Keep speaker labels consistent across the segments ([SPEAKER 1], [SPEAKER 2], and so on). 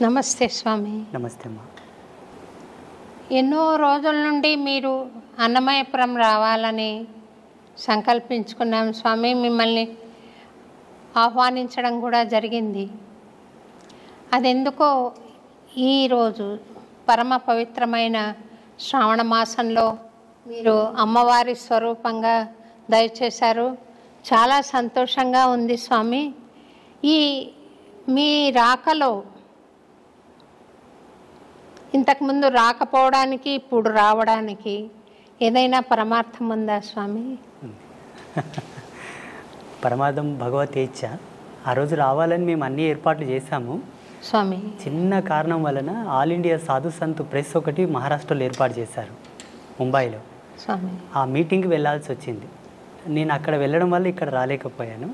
[SPEAKER 1] నమస్తే స్వామి.
[SPEAKER 2] నమస్తే అమ్మా.
[SPEAKER 1] ఎన్నో రోజుల నుండి మీరు అన్నమయపురం రావాలని సంకల్పించుకున్నాం స్వామి. మిమ్మల్ని ఆహ్వానించడం కూడా జరిగింది. అదెందుకో ఈరోజు పరమ పవిత్రమైన శ్రావణ మాసంలో మీరు అమ్మవారి స్వరూపంగా దయచేశారు. చాలా సంతోషంగా ఉంది స్వామి. ఈ మీ రాకలో ఇంతకుముందు రాకపోవడానికి ఇప్పుడు రావడానికి ఏదైనా పరమార్థం ఉందా స్వామి?
[SPEAKER 2] పరమార్థం భగవతేచ్ఛ. ఆ రోజు రావాలని మేము అన్ని ఏర్పాట్లు చేశాము
[SPEAKER 1] స్వామి.
[SPEAKER 2] చిన్న కారణం వలన ఆల్ ఇండియా సాధు సంత్ ప్రెస్ ఒకటి మహారాష్ట్రలో ఏర్పాటు చేశారు, ముంబైలో.
[SPEAKER 1] స్వామి,
[SPEAKER 2] ఆ మీటింగ్కి వెళ్ళాల్సి వచ్చింది. నేను అక్కడ వెళ్ళడం వల్ల ఇక్కడ రాలేకపోయాను.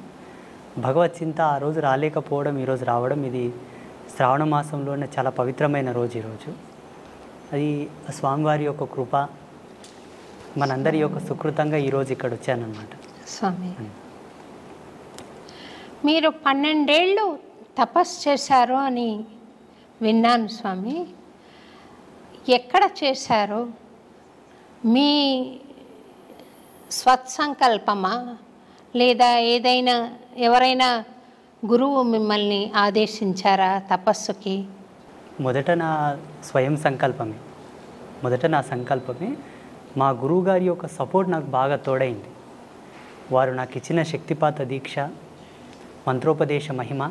[SPEAKER 2] భగవత్ చింత ఆ రోజు రాలేకపోవడం, ఈరోజు రావడం, ఇది శ్రావణ మాసంలోనే చాలా పవిత్రమైన రోజు ఈరోజు. అది స్వామివారి యొక్క కృప, మనందరి యొక్క సుకృతంగా ఈరోజు ఇక్కడ వచ్చానన్నమాట.
[SPEAKER 1] స్వామి, మీరు 12 ఏళ్ళు తపస్సు చేశారు అని విన్నాను స్వామి. ఎక్కడ చేశారు? మీ స్వత్సంకల్పమా లేదా ఏదైనా ఎవరైనా గురువు మిమ్మల్ని ఆదేశించారా తపస్సుకి?
[SPEAKER 2] మొదట నా స్వయం సంకల్పమే. నా సంకల్పమే. మా గురువుగారి యొక్క సపోర్ట్ నాకు బాగా తోడైంది. వారు నాకు ఇచ్చిన శక్తిపాత దీక్ష, మంత్రోపదేశ మహిమ,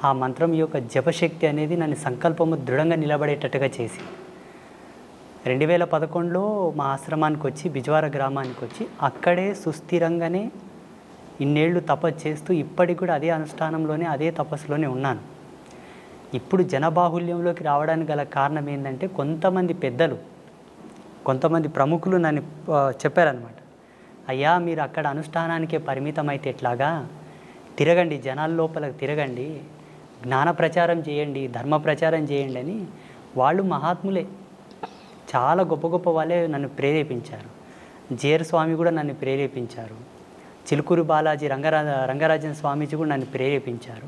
[SPEAKER 2] ఆ మంత్రం యొక్క జపశక్తి అనేది నన్ను సంకల్పము దృఢంగా నిలబడేటట్టుగా చేసి 2011లో మా ఆశ్రమానికి వచ్చి, బిజ్వార గ్రామానికి వచ్చి, అక్కడే సుస్థిరంగానే ఇన్నేళ్ళు తపస్సు చేస్తూ ఇప్పటికి కూడా అదే అనుష్ఠానంలోనే, అదే తపస్సులోనే ఉన్నాను. ఇప్పుడు జనబాహుల్యంలోకి రావడానికి గల కారణం ఏంటంటే, కొంతమంది పెద్దలు, కొంతమంది ప్రముఖులు నన్ను చెప్పారనమాట. అయ్యా, మీరు అక్కడ అనుష్ఠానానికే పరిమితం అయితే ఎట్లాగా? తిరగండి, జనాల లోపలికి తిరగండి, జ్ఞాన ప్రచారం చేయండి, ధర్మ ప్రచారం చేయండి అని వాళ్ళు మహాత్ములే, చాలా గొప్ప గొప్ప వాళ్ళే నన్ను ప్రేరేపించారు. జేర్ స్వామి కూడా నన్ను ప్రేరేపించారు. చిలుకూరు బాలాజీ రంగరాజన్ స్వామీజీ కూడా నన్ను ప్రేరేపించారు.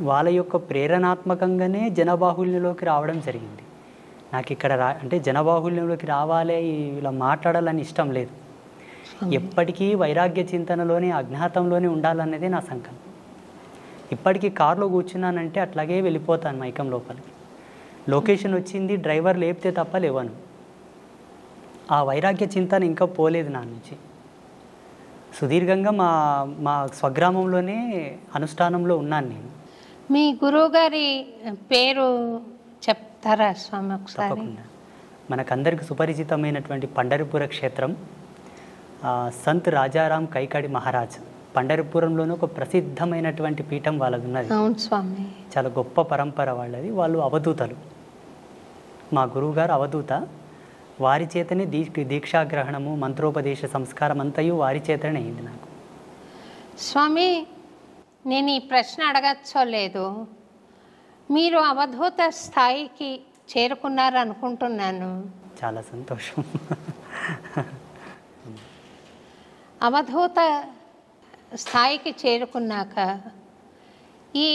[SPEAKER 2] వాళ్ళ యొక్క ప్రేరణాత్మకంగానే జనబాహుల్యంలోకి రావడం జరిగింది. నాకు ఇక్కడ అంటే జనబాహుల్యంలోకి రావాలి, ఇలా మాట్లాడాలని ఇష్టం లేదు. ఎప్పటికీ వైరాగ్య చింతనలోనే, అజ్ఞాతంలోనే ఉండాలన్నదే నా సంకల్పం. ఇప్పటికీ కారులో కూర్చున్నానంటే అట్లాగే వెళ్ళిపోతాను మైకం లోపలికి. లొకేషన్ వచ్చింది, డ్రైవర్ లేపితే తప్ప లేవను. ఆ వైరాగ్య చింతన ఇంకా పోలేదు నా నుంచి. సుదీర్ఘంగా మా స్వగ్రామంలోనే అనుష్ఠానంలో ఉన్నాను నేను.
[SPEAKER 1] మీ గురువుగారి పేరు చెప్తారా స్వామి ఒకసారి?
[SPEAKER 2] తప్పకుండా. మనకందరికి సుపరిచితమైనటువంటి పండరిపుర క్షేత్రం, సంత్ రాజారాం కైకాడి మహారాజ్. పండరిపురంలోనూ ఒక ప్రసిద్ధమైనటువంటి పీఠం వాళ్ళది ఉన్నది.
[SPEAKER 1] అవును స్వామి.
[SPEAKER 2] చాలా గొప్ప పరంపర వాళ్ళది. వాళ్ళు అవధూతలు. మా గురువుగారు అవధూత. వారి చేతనే దీక్షాగ్రహణము, మంత్రోపదేశ సంస్కారం అంతయు వారి చేతనే అయింది నాకు.
[SPEAKER 1] స్వామి, నేను ఈ ప్రశ్న అడగచ్చో లేదు, మీరు అవధూత స్థాయికి చేరుకున్నారనుకుంటున్నాను.
[SPEAKER 2] చాలా సంతోషం.
[SPEAKER 1] అవధూత స్థాయికి చేరుకున్నాక ఈ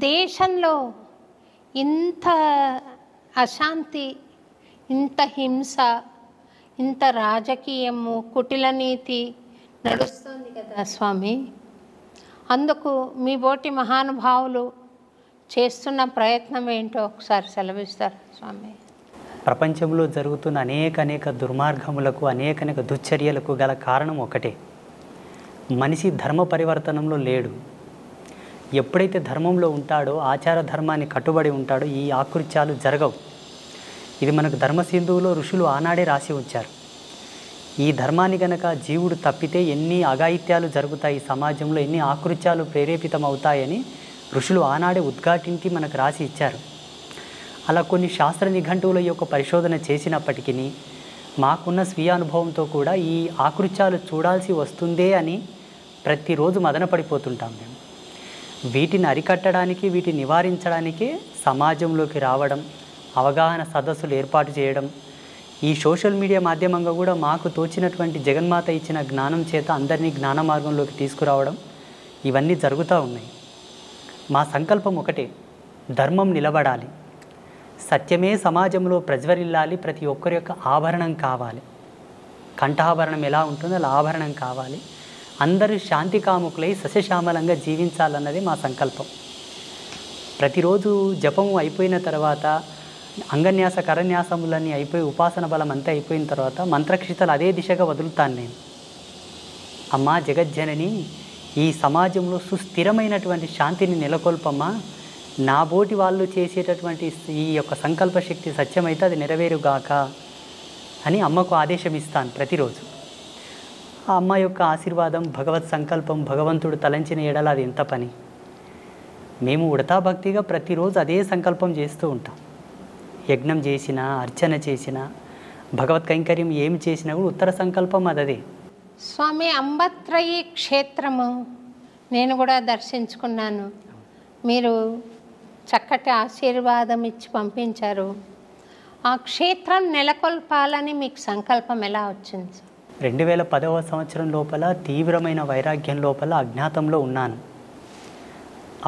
[SPEAKER 1] దేశంలో ఇంత అశాంతి, ఇంత హింస, ఇంత రాజకీయము, కుటిల నీతి నడుస్తుంది కదా స్వామి. అందుకు మీ బోటి మహానుభావులు చేస్తున్న ప్రయత్నం ఏంటో ఒకసారి సెలవిస్తారు స్వామి.
[SPEAKER 2] ప్రపంచంలో జరుగుతున్న అనేక దుర్మార్గములకు, అనేక దుశ్చర్యలకు గల కారణం ఒకటే, మనిషి ధర్మ పరివర్తనంలో లేడు. ఎప్పుడైతే ధర్మంలో ఉంటాడో, ఆచార ధర్మాన్ని కట్టుబడి ఉంటాడో, ఈ ఆకృత్యాలు జరగవు. ఇది మనకు ధర్మసింధువులో ఋషులు ఆనాడే రాసి ఉంచారు. ఈ ధర్మాన్ని గనక జీవుడు తప్పితే ఎన్ని అఘాయిత్యాలు జరుగుతాయి సమాజంలో, ఎన్ని ఆకృత్యాలు ప్రేరేపితం అవుతాయని ఋషులు ఆనాడే ఉద్ఘాటించి మనకు రాసి ఇచ్చారు. అలా కొన్ని శాస్త్ర నిఘంటువుల యొక్క పరిశోధన చేసినప్పటికీ మాకున్న స్వీయ అనుభవంతో కూడా ఈ ఆకృత్యాలు చూడాల్సి వస్తుందే అని ప్రతిరోజు మదన పడిపోతుంటాం మేము. వీటిని అరికట్టడానికి, వీటిని నివారించడానికే సమాజంలోకి రావడం, అవగాహన సదస్సులు ఏర్పాటు చేయడం, ఈ సోషల్ మీడియా మాధ్యమంగా కూడా మాకు తోచినటువంటి జగన్మాత ఇచ్చిన జ్ఞానం చేత అందరినీ జ్ఞాన మార్గంలోకి తీసుకురావడం, ఇవన్నీ జరుగుతూ ఉన్నాయి. మా సంకల్పం ఒకటే, ధర్మం నిలబడాలి, సత్యమే సమాజంలో ప్రజ్వరిల్లాలి, ప్రతి ఒక్కరి యొక్క ఆభరణం కావాలి. కంఠాభరణం ఎలా ఉంటుందో అలా ఆభరణం కావాలి. అందరూ శాంతి కాముకులై సస్యశ్యామలంగా జీవించాలన్నది మా సంకల్పం. ప్రతిరోజు జపము అయిపోయిన తర్వాత, అంగన్యాస కరన్యాసములన్నీ అయిపోయి, ఉపాసన బలం అంతా అయిపోయిన తర్వాత మంత్రక్షితలు అదే దిశగా వదులుతాను నేను. అమ్మా జగజ్జనని, ఈ సమాజంలో సుస్థిరమైనటువంటి శాంతిని నెలకొల్పమ్మా, నా బోటి వాళ్ళు చేసేటటువంటి ఈ యొక్క సంకల్ప శక్తి సత్యమైతే అది నెరవేరుగాక అని అమ్మకు ఆదేశం ఇస్తాను ప్రతిరోజు. ఆ అమ్మ యొక్క ఆశీర్వాదం, భగవత్ సంకల్పం, భగవంతుడు తలంచిన ఎడల అది ఎంత పని. మేము ఉడతా భక్తిగా ప్రతిరోజు అదే సంకల్పం చేస్తూ ఉంటాం. యజ్ఞం చేసినా, అర్చన చేసినా, భగవత్ కైంకర్యం ఏమి చేసినా కూడా ఉత్తర సంకల్పం అదే.
[SPEAKER 1] స్వామి, అంబత్రయి క్షేత్రము నేను కూడా దర్శించుకున్నాను. మీరు చక్కటి ఆశీర్వాదం ఇచ్చి పంపించారు. ఆ క్షేత్రం నెలకొల్పాలని మీకు సంకల్పం ఎలా వచ్చింది?
[SPEAKER 2] 2010వ సంవత్సరం లోపల తీవ్రమైన వైరాగ్యం లోపల అజ్ఞాతంలో ఉన్నాను.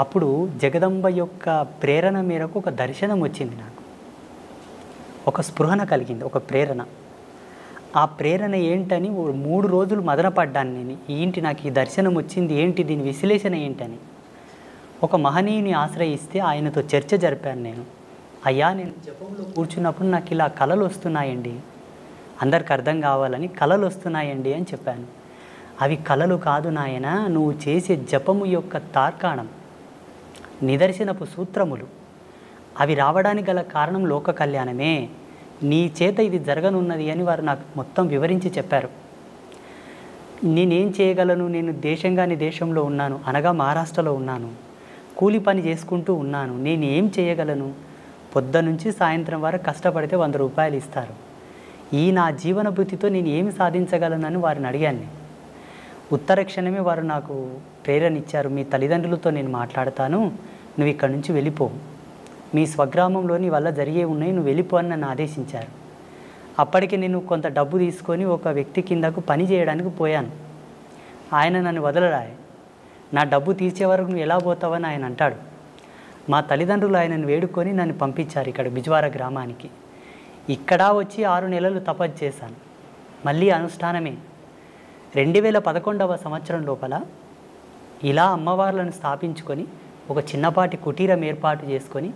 [SPEAKER 2] అప్పుడు జగదంబ యొక్క ప్రేరణ మేరకు ఒక దర్శనం వచ్చింది నాకు. ఒక స్పృహణ కలిగింది, ఒక ప్రేరణ. ఆ ప్రేరణ ఏంటని 3 రోజులు మదనపడ్డాను నేను. ఏంటి నాకు ఈ దర్శనం వచ్చింది, ఏంటి దీని విశ్లేషణ ఏంటని. ఒక మహనీయుని ఆశ్రయిస్తే ఆయనతో చర్చ జరిపాను నేను. అయ్యా, నేను జపంలో కూర్చున్నప్పుడు నాకు ఇలా కళలు వస్తున్నాయండి, అందరికి అర్థం కావాలని కళలు వస్తున్నాయండి అని చెప్పాను. అవి కళలు కాదు నాయన, నువ్వు చేసే జపము యొక్క తార్కాణం, నిదర్శనపు సూత్రములు. అవి రావడానికి గల కారణం లోక కళ్యాణమే. నీ చేత ఇది జరగనున్నది అని వారు నాకు మొత్తం వివరించి చెప్పారు. నేనేం చేయగలను? నేను దేశంగాని దేశంలో ఉన్నాను, అనగా మహారాష్ట్రలో ఉన్నాను. కూలి పని చేసుకుంటూ ఉన్నాను. నేను ఏం చేయగలను? పొద్దునుంచి సాయంత్రం వరకు కష్టపడితే 100 రూపాయలు ఇస్తారు. ఈ నా జీవన భృతితో నేను ఏమి సాధించగలనని వారిని అడిగాను. ఉత్తర క్షణమే వారు నాకు ప్రేరణ ఇచ్చారు. మీ తల్లిదండ్రులతో నేను మాట్లాడతాను, నువ్వు ఇక్కడి నుంచి వెళ్ళిపో, మీ స్వగ్రామంలో నీ వల్ల జరిగే ఉన్నాయి, నువ్వు వెళ్ళిపో అని నన్ను ఆదేశించారు. అప్పటికి నేను కొంత డబ్బు తీసుకొని ఒక వ్యక్తి కిందకు పని చేయడానికి పోయాను. ఆయన నన్ను వదలరాయి. నా డబ్బు తీర్చే వరకు నువ్వు ఎలా పోతావని ఆయన అంటాడు. మా తల్లిదండ్రులు ఆయనను వేడుకొని నన్ను పంపించారు ఇక్కడ బిజ్వార గ్రామానికి. ఇక్కడ వచ్చి 6 నెలలు తపస్సు చేశాను. మళ్ళీ అనుష్ఠానమే. 2011వ సంవత్సరం లోపల ఇలా అమ్మవార్లను స్థాపించుకొని ఒక చిన్నపాటి కుటీరం ఏర్పాటు చేసుకొని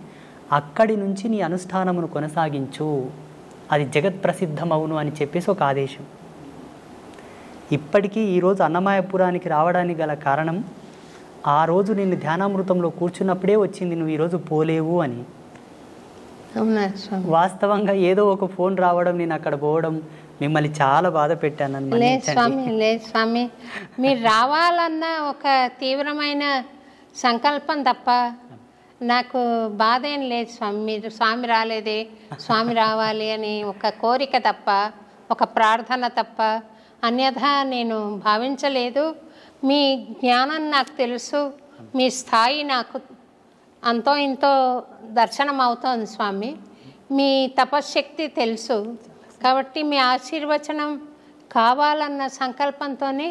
[SPEAKER 2] అక్కడి నుంచి నీ అనుష్ఠానమును కొనసాగించు, అది జగత్ ప్రసిద్ధమవును అని చెప్పేసి ఒక ఆదేశం. ఇప్పటికీ ఈరోజు అన్నమయపురానికి రావడానికి గల కారణం, ఆ రోజు నిన్ను ధ్యానామృతంలో కూర్చున్నప్పుడే వచ్చింది, నువ్వు ఈరోజు పోలేవు అని.
[SPEAKER 1] అవునా స్వామి?
[SPEAKER 2] వాస్తవంగా ఏదో ఒక ఫోన్ రావడం, నేను అక్కడ పోవడం, మిమ్మల్ని చాలా బాధ పెట్టాను.
[SPEAKER 1] లేదు స్వామి, లేదు స్వామి, మీరు రావాలన్న ఒక తీవ్రమైన సంకల్పం తప్ప నాకు బాధ ఏం లేదు స్వామి. మీరు స్వామి రాలేదే, స్వామి రావాలి అని ఒక కోరిక తప్ప, ఒక ప్రార్థన తప్ప అన్యథా నేను భావించలేదు. మీ జ్ఞానం నాకు తెలుసు, మీ స్థాయి నాకు అంతో ఇంతో దర్శనం అవుతోంది స్వామి. మీ తపశ్శక్తి తెలుసు కాబట్టి మీ ఆశీర్వచనం కావాలన్న సంకల్పంతోనే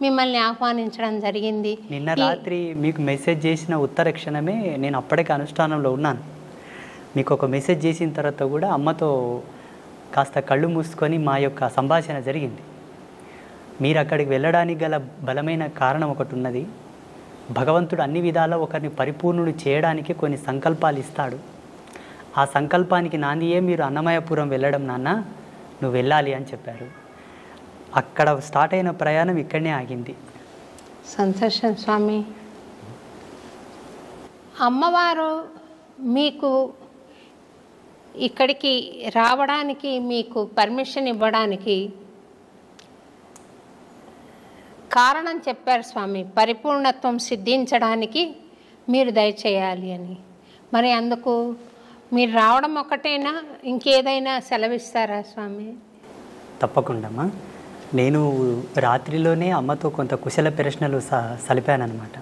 [SPEAKER 1] మిమ్మల్ని ఆహ్వానించడం జరిగింది.
[SPEAKER 2] నిన్న రాత్రి మీకు మెసేజ్ చేసిన ఉత్తర క్షణమే నేను అప్పటికే అనుష్ఠానంలో ఉన్నాను. మీకు ఒక మెసేజ్ చేసిన తర్వాత కూడా అమ్మతో కాస్త కళ్ళు మూసుకొని మా యొక్క సంభాషణ జరిగింది. మీరు అక్కడికి వెళ్ళడానికి గల బలమైన కారణం ఒకటి ఉన్నది. భగవంతుడు అన్ని విధాలా ఒకరిని పరిపూర్ణుడు చేయడానికి కొన్ని సంకల్పాలు ఇస్తాడు. ఆ సంకల్పానికి నాందియే మీరు అన్నమయపురం వెళ్ళడం నాన్న, నువ్వు వెళ్ళాలి అని చెప్పారు. అక్కడ స్టార్ట్ అయిన ప్రయాణం ఇక్కడనే ఆగింది.
[SPEAKER 1] సంతోషం స్వామి. అమ్మవారు మీకు ఇక్కడికి రావడానికి మీకు పర్మిషన్ ఇవ్వడానికి కారణం చెప్పారు స్వామి. పరిపూర్ణత్వం సిద్ధించడానికి మీరు దయచేయాలి అని. మరి అందుకు మీరు రావడం ఒకటేనా, ఇంకేదైనా సెలవిస్తారా స్వామి?
[SPEAKER 2] తప్పకుండా అమ్మా. నేను రాత్రిలోనే అమ్మతో కొంత కుశల ప్రశ్నలు సలిపానమాట.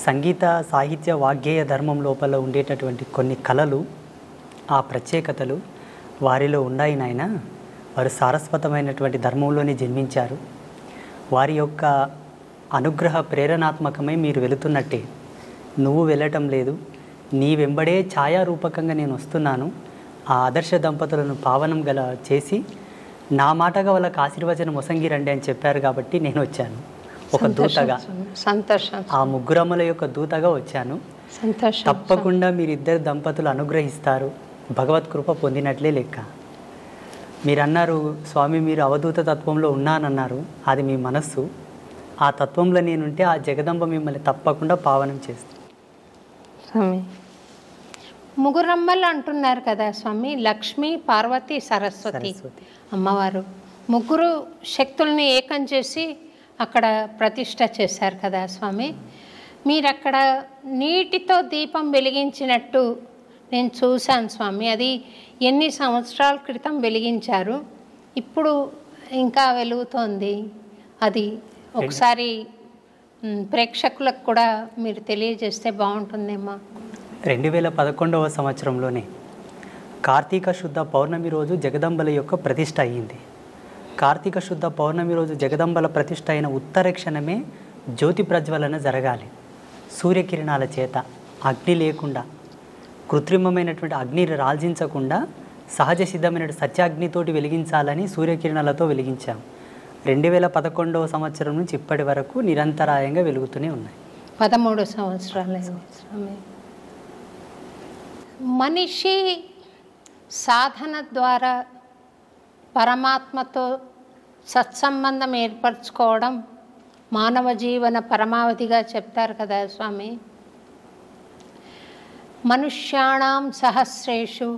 [SPEAKER 2] సంగీత సాహిత్య వాగ్గేయ ధర్మం లోపల ఉండేటటువంటి కొన్ని కళలు, ఆ ప్రత్యేకతలు వారిలో ఉన్నాయి నాయన. వారు సారస్వతమైనటువంటి ధర్మంలోనే జన్మించారు. వారి యొక్క అనుగ్రహ ప్రేరణాత్మకమై మీరు వెళుతున్నట్టే. నువ్వు వెళ్ళటం లేదు, నీ వెంబడే ఛాయారూపకంగా నేను వస్తున్నాను, ఆ ఆదర్శ దంపతులను పావనం గల చేసి నా మాటగా వాళ్ళకి ఆశీర్వచనం మొసంగిరండి అని చెప్పారు కాబట్టి నేను వచ్చాను ఒక దూతగా.
[SPEAKER 1] సంతోషం.
[SPEAKER 2] ఆ ముగ్గురమ్మల యొక్క దూతగా వచ్చాను.
[SPEAKER 1] సంతోషం.
[SPEAKER 2] తప్పకుండా మీరిద్దరు దంపతులు అనుగ్రహిస్తారు, భగవత్ కృప పొందినట్లే లెక్క. మీరు అన్నారు స్వామి మీరు అవధూత తత్వంలో ఉన్నానన్నారు, అది మీ మనస్సు. ఆ తత్వంలో నేనుంటే ఆ జగదంబ మిమ్మల్ని తప్పకుండా పావనం చేస్తుంది.
[SPEAKER 1] స్వామి ముగ్గురమ్మలు అంటున్నారు కదా స్వామి, లక్ష్మి, పార్వతి, సరస్వతి అమ్మవారు ముగ్గురు శక్తుల్ని ఏకం చేసి అక్కడ ప్రతిష్ట చేశారు కదా స్వామి. మీరు అక్కడ నీటితో దీపం వెలిగించినట్టు నేను చూశాను స్వామి. అది ఎన్ని సంవత్సరాల క్రితం వెలిగించారు, ఇప్పుడు ఇంకా వెలుగుతోంది. అది ఒకసారి ప్రేక్షకులకు కూడా మీరు తెలియజేస్తే బాగుంటుందేమో.
[SPEAKER 2] 2011వ సంవత్సరంలోనే కార్తీక శుద్ధ పౌర్ణమి రోజు జగదంబల యొక్క ప్రతిష్ట అయ్యింది. కార్తీక శుద్ధ పౌర్ణమి రోజు జగదంబల ప్రతిష్ట అయిన ఉత్తర క్షణమే జ్యోతి ప్రజ్వలన జరగాలి. సూర్యకిరణాల చేత, అగ్ని లేకుండా, కృత్రిమమైనటువంటి అగ్నిని రాల్జించకుండా సహజ సిద్ధమైన సత్యాగ్నితోటి వెలిగించాలని సూర్యకిరణాలతో వెలిగించాం. 2011వ సంవత్సరం నుంచి ఇప్పటి వరకు నిరంతరాయంగా వెలుగుతూనే ఉన్నాయి.
[SPEAKER 1] 13 సంవత్సరాలు స్వామి. మనిషి సాధన ద్వారా పరమాత్మతో సత్సంబంధం ఏర్పరచుకోవడం మానవ జీవన పరమావధిగా చెప్తారు కదా స్వామి. మనుష్యాణం సహస్రేషు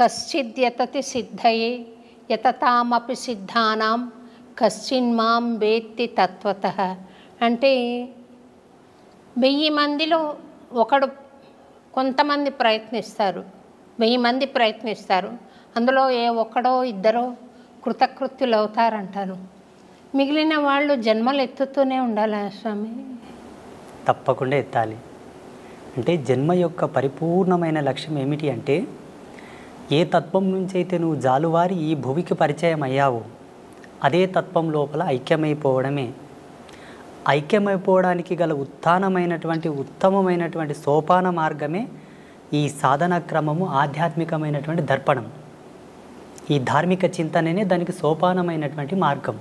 [SPEAKER 1] కశ్చిద్యతతి సిద్ధయే యతతామపి సిద్ధానాం కశ్చిన్మాం వేత్తి తత్వతః. అంటే 1000 మందిలో ఒకడు, కొంతమంది ప్రయత్నిస్తారు, 1000 మంది ప్రయత్నిస్తారు, అందులో ఏ ఒక్కడో ఇద్దరో కృతకృత్యులు అవుతారంటారు. మిగిలిన వాళ్ళు జన్మలు ఎత్తుతూనే ఉండాలా స్వామి?
[SPEAKER 2] తప్పకుండా ఎత్తాలి. అంటే జన్మ యొక్క పరిపూర్ణమైన లక్ష్యం ఏమిటి అంటే, ఏ తత్వం నుంచి అయితే నువ్వు జాలువారి ఈ భూమికి పరిచయం అయ్యావో అదే తత్వం లోపల ఐక్యమైపోవడమే. ఐక్యమైపోవడానికి గల ఉత్తమమైనటువంటి సోపాన మార్గమే ఈ సాధన క్రమము, ఆధ్యాత్మికమైనటువంటి దర్పణం. ఈ ధార్మిక చింతననే దానికి సోపానమైనటువంటి మార్గం.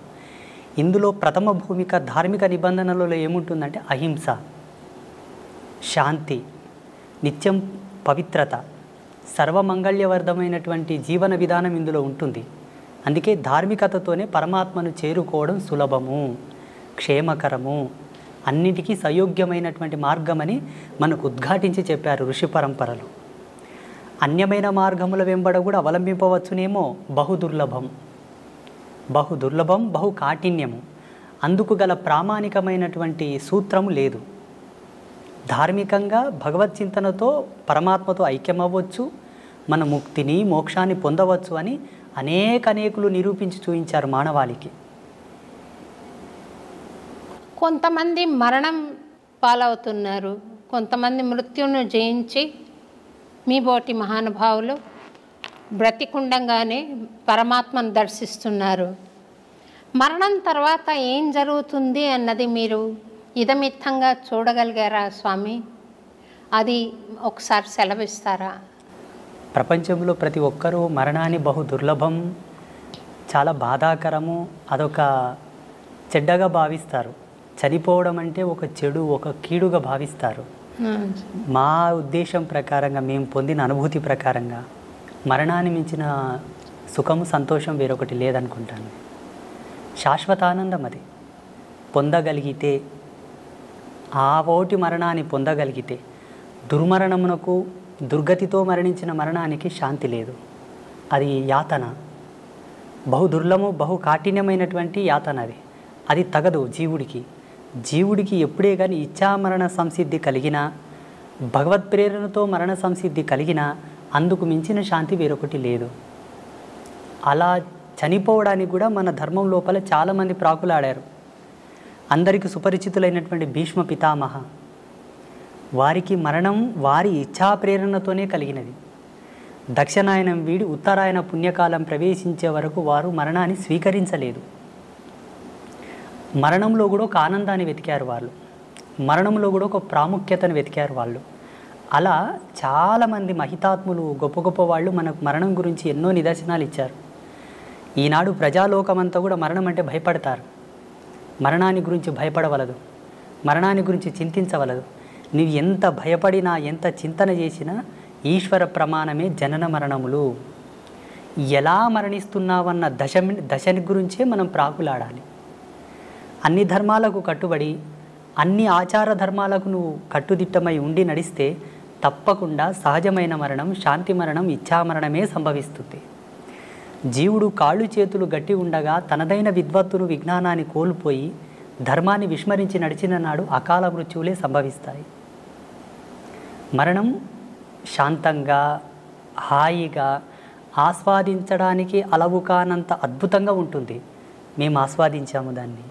[SPEAKER 2] ఇందులో ప్రథమ భూమిక ధార్మిక నిబంధనలలో ఏముంటుందంటే అహింస, శాంతి, నిత్యం పవిత్రత, సర్వమంగళ్యవర్ధమైనటువంటి జీవన విధానం ఇందులో ఉంటుంది. అందుకే ధార్మికతతోనే పరమాత్మను చేరుకోవడం సులభము, క్షేమకరము, అన్నిటికీ సయోగ్యమైనటువంటి మార్గమని మనకు ఉద్ఘాటించి చెప్పారు ఋషి పరంపరలు. అన్యమైన మార్గముల వెంబడ కూడా అవలంబింపవచ్చునేమో, బహుదుర్లభం, బహు కాఠిన్యము. అందుకు గల ప్రామాణికమైనటువంటి సూత్రము లేదు. ధార్మికంగా భగవత్ చింతనతో పరమాత్మతో ఐక్యమవ్వచ్చు, మన ముక్తిని మోక్షాన్ని పొందవచ్చు అని అనేకులు నిరూపించి చూపించారు మానవాళికి.
[SPEAKER 1] కొంతమంది మరణం పాలవుతున్నారు, కొంతమంది మృత్యును జయించి మీ బోటి మహానుభావులు బ్రతికుండంగానే పరమాత్మను దర్శిస్తున్నారు. మరణం తర్వాత ఏం జరుగుతుంది అన్నది మీరు ఇదమిత్తంగా చూడగలిగారా స్వామి? అది ఒకసారి సెలవిస్తారా?
[SPEAKER 2] ప్రపంచంలో ప్రతి ఒక్కరూ మరణాన్ని బహు దుర్లభం, చాలా బాధాకరము, అదొక చెడ్డగా భావిస్తారు. చనిపోవడం అంటే ఒక చెడు, ఒక కీడుగా భావిస్తారు. మా ఉద్దేశం ప్రకారంగా, మేము పొందిన అనుభూతి ప్రకారంగా మరణాన్ని మించిన సుఖము, సంతోషం వేరొకటి లేదనుకుంటాను. శాశ్వత ఆనందం అది పొందగలిగితే, ఆ ఓటి మరణాన్ని పొందగలిగితే, దుర్మరణమునకు, దుర్గతితో మరణించిన మరణానికి శాంతి లేదు. అది యాతన, బహు దుర్లభము, బహు కాఠిన్యమైనటువంటి యాతన. అది తగదు జీవుడికి. జీవుడికి ఎప్పుడే కానీ ఇచ్ఛామరణ సంసిద్ధి కలిగినా, భగవత్ ప్రేరణతో మరణ సంసిద్ధి కలిగినా అందుకు మించిన శాంతి వేరొకటి లేదు. అలా చనిపోవడానికి కూడా మన ధర్మం లోపల చాలామంది ప్రాకులాడారు. అందరికీ సుపరిచితులైనటువంటి భీష్మ పితామహ, వారికి మరణం వారి ఇచ్ఛా ప్రేరణతోనే కలిగినది. దక్షిణాయనం వీడి ఉత్తరాయణ పుణ్యకాలం ప్రవేశించే వరకు వారు మరణాన్ని స్వీకరించలేదు. మరణంలో కూడా ఒక ఆనందాన్ని వెతికారు వాళ్ళు, మరణంలో కూడా ఒక ప్రాముఖ్యతను వెతికారు వాళ్ళు. అలా చాలామంది మహితాత్ములు గొప్ప గొప్ప వాళ్ళు మనకు మరణం గురించి ఎన్నో నిదర్శనాలు ఇచ్చారు. ఈనాడు ప్రజాలోకమంతా కూడా మరణం అంటే భయపడతారు. మరణాన్ని గురించి భయపడవలదు, మరణాన్ని గురించి చింతించవలదు. నీవు ఎంత భయపడినా ఎంత చింతన చేసినా ఈశ్వర ప్రమాణమే జనన మరణములు. ఎలా మరణిస్తున్నావన్న దశని గురించే మనం ప్రాకులాడాలి. అన్ని ధర్మాలకు కట్టుబడి అన్ని ఆచార ధర్మాలకు నువ్వు కట్టుదిట్టమై ఉండి నడిస్తే తప్పకుండా సహజమైన మరణం, శాంతి మరణం, ఇచ్ఛామరణమే సంభవిస్తుంది. జీవుడు కాళ్ళు చేతులు గట్టి ఉండగా తనదైన విద్వత్తును విజ్ఞానాన్ని కోల్పోయి ధర్మాన్ని విస్మరించి నడిచిన నాడు అకాల మృత్యువులే సంభవిస్తాయి. మరణం శాంతంగా హాయిగా ఆస్వాదించడానికి అలవు కానంత అద్భుతంగా ఉంటుంది. మేము ఆస్వాదించాము దాన్ని.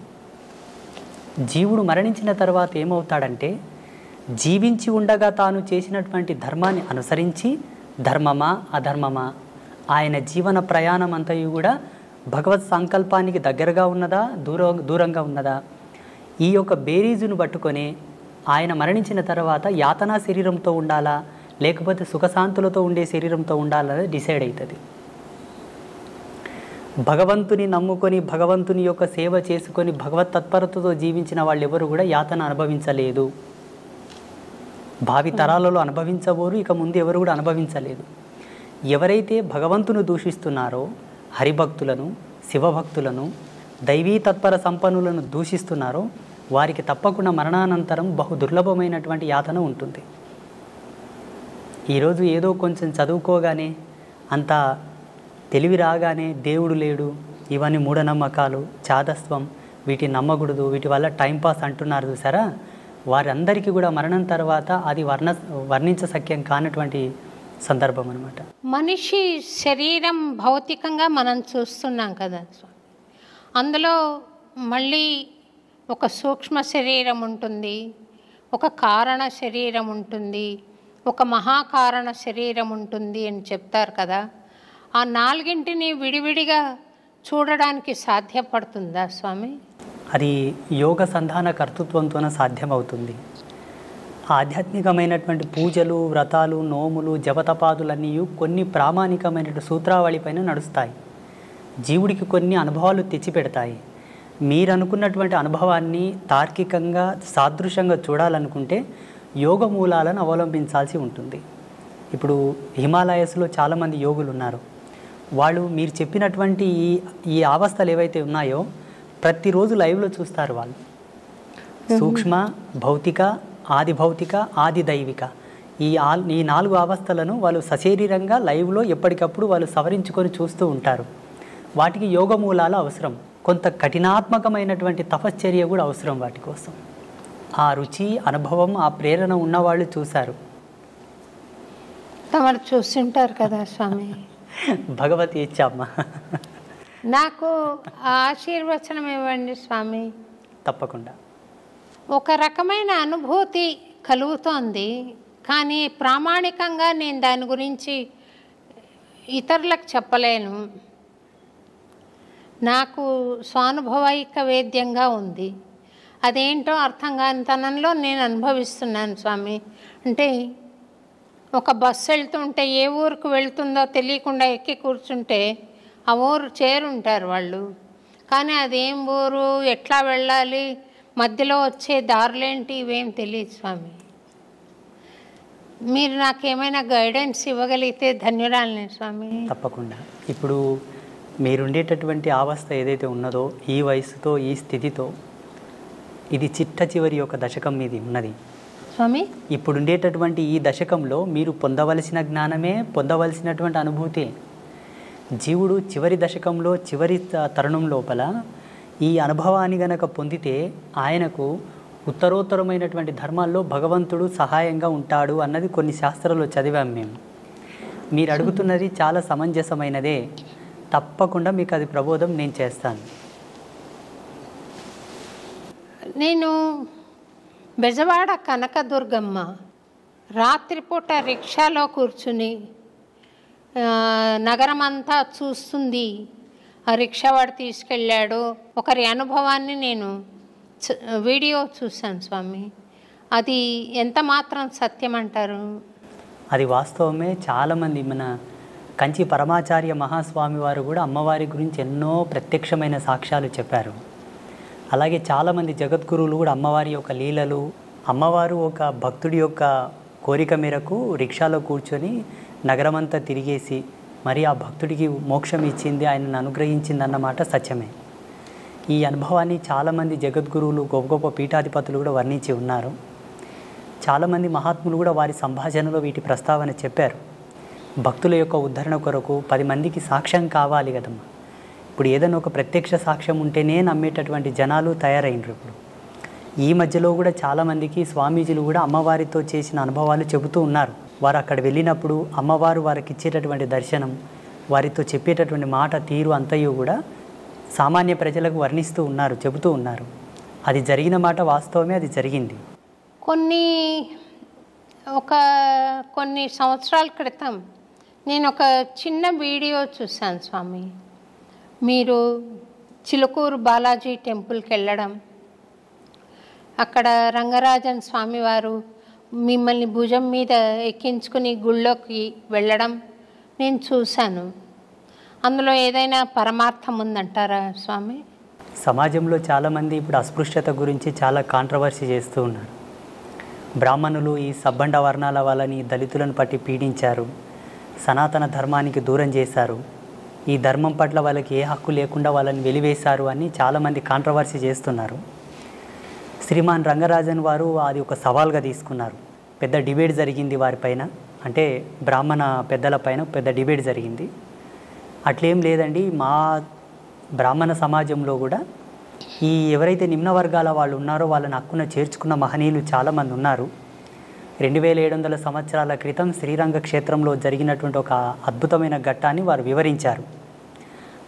[SPEAKER 2] జీవుడు మరణించిన తర్వాత ఏమవుతాడంటే జీవించి ఉండగా తాను చేసినటువంటి ధర్మాన్ని అనుసరించి ధర్మమా అధర్మమా ఆయన జీవన ప్రయాణం అంతయు కూడా భగవత్ సంకల్పానికి దగ్గరగా ఉన్నదా దూరంగా ఉన్నదా ఈ యొక్క బేరీజును పట్టుకొని ఆయన మరణించిన తర్వాత యాతనా శరీరంతో ఉండాలా లేకపోతే సుఖశాంతులతో ఉండే శరీరంతో ఉండాలని డిసైడ్ అవుతుంది. భగవంతుని నమ్ముకొని భగవంతుని యొక్క సేవ చేసుకొని భగవత్ తత్పరతతో జీవించిన వాళ్ళు ఎవరు కూడా యాతన అనుభవించలేదు. భావి తరాలలో అనుభవించబోరు, ఇక ముందు ఎవరు కూడా అనుభవించలేదు. ఎవరైతే భగవంతును దూషిస్తున్నారో హరిభక్తులను, శివభక్తులను, దైవీ తత్పర సంపన్నులను దూషిస్తున్నారో వారికి తప్పకుండా మరణానంతరం బహు దుర్లభమైనటువంటి యాతన ఉంటుంది. ఈరోజు ఏదో కొంచెం చదువుకోగానే అంత తెలివి రాగానే దేవుడు లేడు, ఇవన్నీ మూఢనమ్మకాలు, చాదస్వం, వీటిని నమ్మకూడదు, వీటి వల్ల టైంపాస్ అంటున్నారు చూసారా, వారందరికీ కూడా మరణం తర్వాత అది వర్ణించశక్యం కానటువంటి సందర్భం అన్నమాట.
[SPEAKER 1] మనిషి శరీరం భౌతికంగా మనం చూస్తున్నాం కదా స్వామి, అందులో మళ్ళీ ఒక సూక్ష్మ శరీరం ఉంటుంది, ఒక కారణ శరీరం ఉంటుంది, ఒక మహాకారణ శరీరం ఉంటుంది అని చెప్తారు కదా. ఆ నాలుగింటిని విడివిడిగా చూడడానికి సాధ్యపడుతుందా స్వామి?
[SPEAKER 2] అది యోగ సంధాన కర్తృత్వంతోనే సాధ్యమవుతుంది. ఆధ్యాత్మికమైనటువంటి పూజలు, వ్రతాలు, నోములు, జపతపాదులన్నీ కొన్ని ప్రామాణికమైనటువంటి సూత్రావళిపైన నడుస్తాయి. జీవుడికి కొన్ని అనుభవాలు తెచ్చిపెడతాయి. మీరు అనుకున్నటువంటి అనుభవాన్ని తార్కికంగా సాదృశ్యంగా చూడాలనుకుంటే యోగ మూలాలను అవలంబించాల్సి ఉంటుంది. ఇప్పుడు హిమాలయస్లో చాలామంది యోగులు ఉన్నారు. వాళ్ళు మీరు చెప్పినటువంటి ఈ అవస్థలు ఏవైతే ఉన్నాయో ప్రతిరోజు లైవ్లో చూస్తారు. వాళ్ళు సూక్ష్మ, భౌతిక, ఆది భౌతిక, ఆది దైవిక ఈ నాలుగు అవస్థలను వాళ్ళు సశరీరంగా లైవ్లో ఎప్పటికప్పుడు వాళ్ళు సవరించుకొని చూస్తూ ఉంటారు. వాటికి యోగ మూలాలు అవసరం, కొంత కఠినాత్మకమైనటువంటి తపశ్చర్య కూడా అవసరం వాటి కోసం. ఆ రుచి, అనుభవం, ఆ ప్రేరణ ఉన్నవాళ్ళు చూశారు.
[SPEAKER 1] తమరు చూస్తుంటారు కదా స్వామి.
[SPEAKER 2] భగవతి ఇచ్చామ్మ,
[SPEAKER 1] నాకు ఆశీర్వచనం ఇవ్వండి స్వామి.
[SPEAKER 2] తప్పకుండా.
[SPEAKER 1] ఒక రకమైన అనుభూతి కలుగుతోంది, కానీ ప్రామాణికంగా నేను దాని గురించి ఇతరులకు చెప్పలేను. నాకు స్వానుభవైక వేద్యంగా ఉంది. అదేంటో అర్థం కాని తనంలో నేను అనుభవిస్తున్నాను స్వామి. అంటే ఒక బస్సు వెళ్తుంటే ఏ ఊరికి వెళ్తుందో తెలియకుండా ఎక్కి కూర్చుంటే ఆ ఊరు చేరుంటారు వాళ్ళు, కానీ అదేం ఊరు, ఎట్లా వెళ్ళాలి, మధ్యలో వచ్చే దారులేంటి, ఇవేం తెలియదు స్వామి. మీరు నాకేమైనా గైడెన్స్ ఇవ్వగలిగితే ధన్యురాలిని స్వామి.
[SPEAKER 2] తప్పకుండా. ఇప్పుడు మీరుండేటటువంటి అవస్థ ఏదైతే ఉన్నదో ఈ వయసుతో ఈ స్థితితో ఇది చిట్ట చివరి యొక్క దశకం మీది ఉన్నది
[SPEAKER 1] స్వామి.
[SPEAKER 2] ఇప్పుడు ఉండేటటువంటి ఈ దశకంలో మీరు పొందవలసిన జ్ఞానమే, పొందవలసినటువంటి అనుభూతి. జీవుడు చివరి దశకంలో చివరి తరుణం లోపల ఈ అనుభవాన్ని గనక పొందితే ఆయనకు ఉత్తరోత్తరమైనటువంటి ధర్మాల్లో భగవంతుడు సహాయంగా ఉంటాడు అన్నది కొన్ని శాస్త్రాల్లో చదివాం మేము. మీరు అడుగుతున్నది చాలా సమంజసమైనదే. తప్పకుండా మీకు అది ప్రబోధం నేను చేస్తాను.
[SPEAKER 1] నేను బెజవాడ కనకదుర్గమ్మ రాత్రిపూట రిక్షాలో కూర్చుని నగరమంతా చూస్తుంది. ఆ రిక్షా వాడు తీసుకెళ్ళాడు. ఒకరి అనుభవాన్ని నేను వీడియో చూశాను స్వామి. అది ఎంత మాత్రం సత్యం అంటారు?
[SPEAKER 2] అది వాస్తవమే. చాలామంది మన కంచి పరమాచార్య మహాస్వామి వారు కూడా అమ్మవారి గురించి ఎన్నో ప్రత్యక్షమైన సాక్ష్యాలు చెప్పారు. అలాగే చాలామంది జగద్గురువులు కూడా అమ్మవారి యొక్క లీలలు, అమ్మవారు ఒక భక్తుడి యొక్క కోరిక మేరకు రిక్షాలో కూర్చొని నగరమంతా తిరిగేసి మరి ఆ భక్తుడికి మోక్షం ఇచ్చింది, ఆయనను అనుగ్రహించింది అన్నమాట సత్యమే. ఈ అనుభవాన్ని చాలామంది జగద్గురువులు, గొప్ప గొప్ప పీఠాధిపతులు కూడా వర్ణించి ఉన్నారు. చాలామంది మహాత్ములు కూడా వారి సంభాషణలో వీటి ప్రస్తావన చెప్పారు. భక్తుల యొక్క ఉద్ధరణ కొరకు 10 మందికి సాక్ష్యం కావాలి కదమ్మా. ఇప్పుడు ఏదైనా ఒక ప్రత్యక్ష సాక్ష్యం ఉంటేనే నమ్మేటటువంటి జనాలు తయారైనరు. ఇప్పుడు ఈ మధ్యలో కూడా చాలామందికి స్వామీజీలు కూడా అమ్మవారితో చేసిన అనుభవాలు చెబుతూ ఉన్నారు. వారు అక్కడ వెళ్ళినప్పుడు అమ్మవారు వారికి ఇచ్చేటటువంటి దర్శనం, వారితో చెప్పేటటువంటి మాట తీరు అంతయు కూడా సామాన్య ప్రజలకు వర్ణిస్తూ ఉన్నారు, చెబుతూ ఉన్నారు. అది జరిగిన మాట వాస్తవమే, అది జరిగింది.
[SPEAKER 1] కొన్ని సంవత్సరాల క్రితం నేను ఒక చిన్న వీడియో చూశాను స్వామి. మీరు చిలుకూరు బాలాజీ టెంపుల్కి వెళ్ళడం, అక్కడ రంగరాజన్ స్వామివారు మిమ్మల్ని భుజం మీద ఎక్కించుకుని గుళ్ళోకి వెళ్ళడం నేను చూశాను. అందులో ఏదైనా పరమార్థం ఉందంటారా స్వామి?
[SPEAKER 2] సమాజంలో చాలామంది ఇప్పుడు అస్పృశ్యత గురించి చాలా కాంట్రవర్సీ చేస్తూ ఉన్నారు. బ్రాహ్మణులు ఈ సబ్బండ వర్ణాల వాళ్ళని, దళితులను పట్టి పీడించారు, సనాతన ధర్మానికి దూరం చేశారు, ఈ ధర్మం పట్ల వాళ్ళకి ఏ హక్కు లేకుండా వాళ్ళని వెలివేశారు అని చాలామంది కాంట్రవర్సీ చేస్తున్నారు. శ్రీమాన్ రంగరాజన్ వారు అది ఒక సవాల్గా తీసుకున్నారు. పెద్ద డిబేట్ జరిగింది వారిపైన, అంటే బ్రాహ్మణ పెద్దల పైన పెద్ద డిబేట్ జరిగింది. అట్లేం లేదండి, మా బ్రాహ్మణ సమాజంలో కూడా ఈ ఎవరైతే నిమ్న వర్గాల వాళ్ళు ఉన్నారో వాళ్ళని హక్కున చేర్చుకున్న మహనీయులు చాలామంది ఉన్నారు. 2700 సంవత్సరాల క్రితం శ్రీరంగ క్షేత్రంలో జరిగినటువంటి ఒక అద్భుతమైన ఘట్టాన్ని వారు వివరించారు.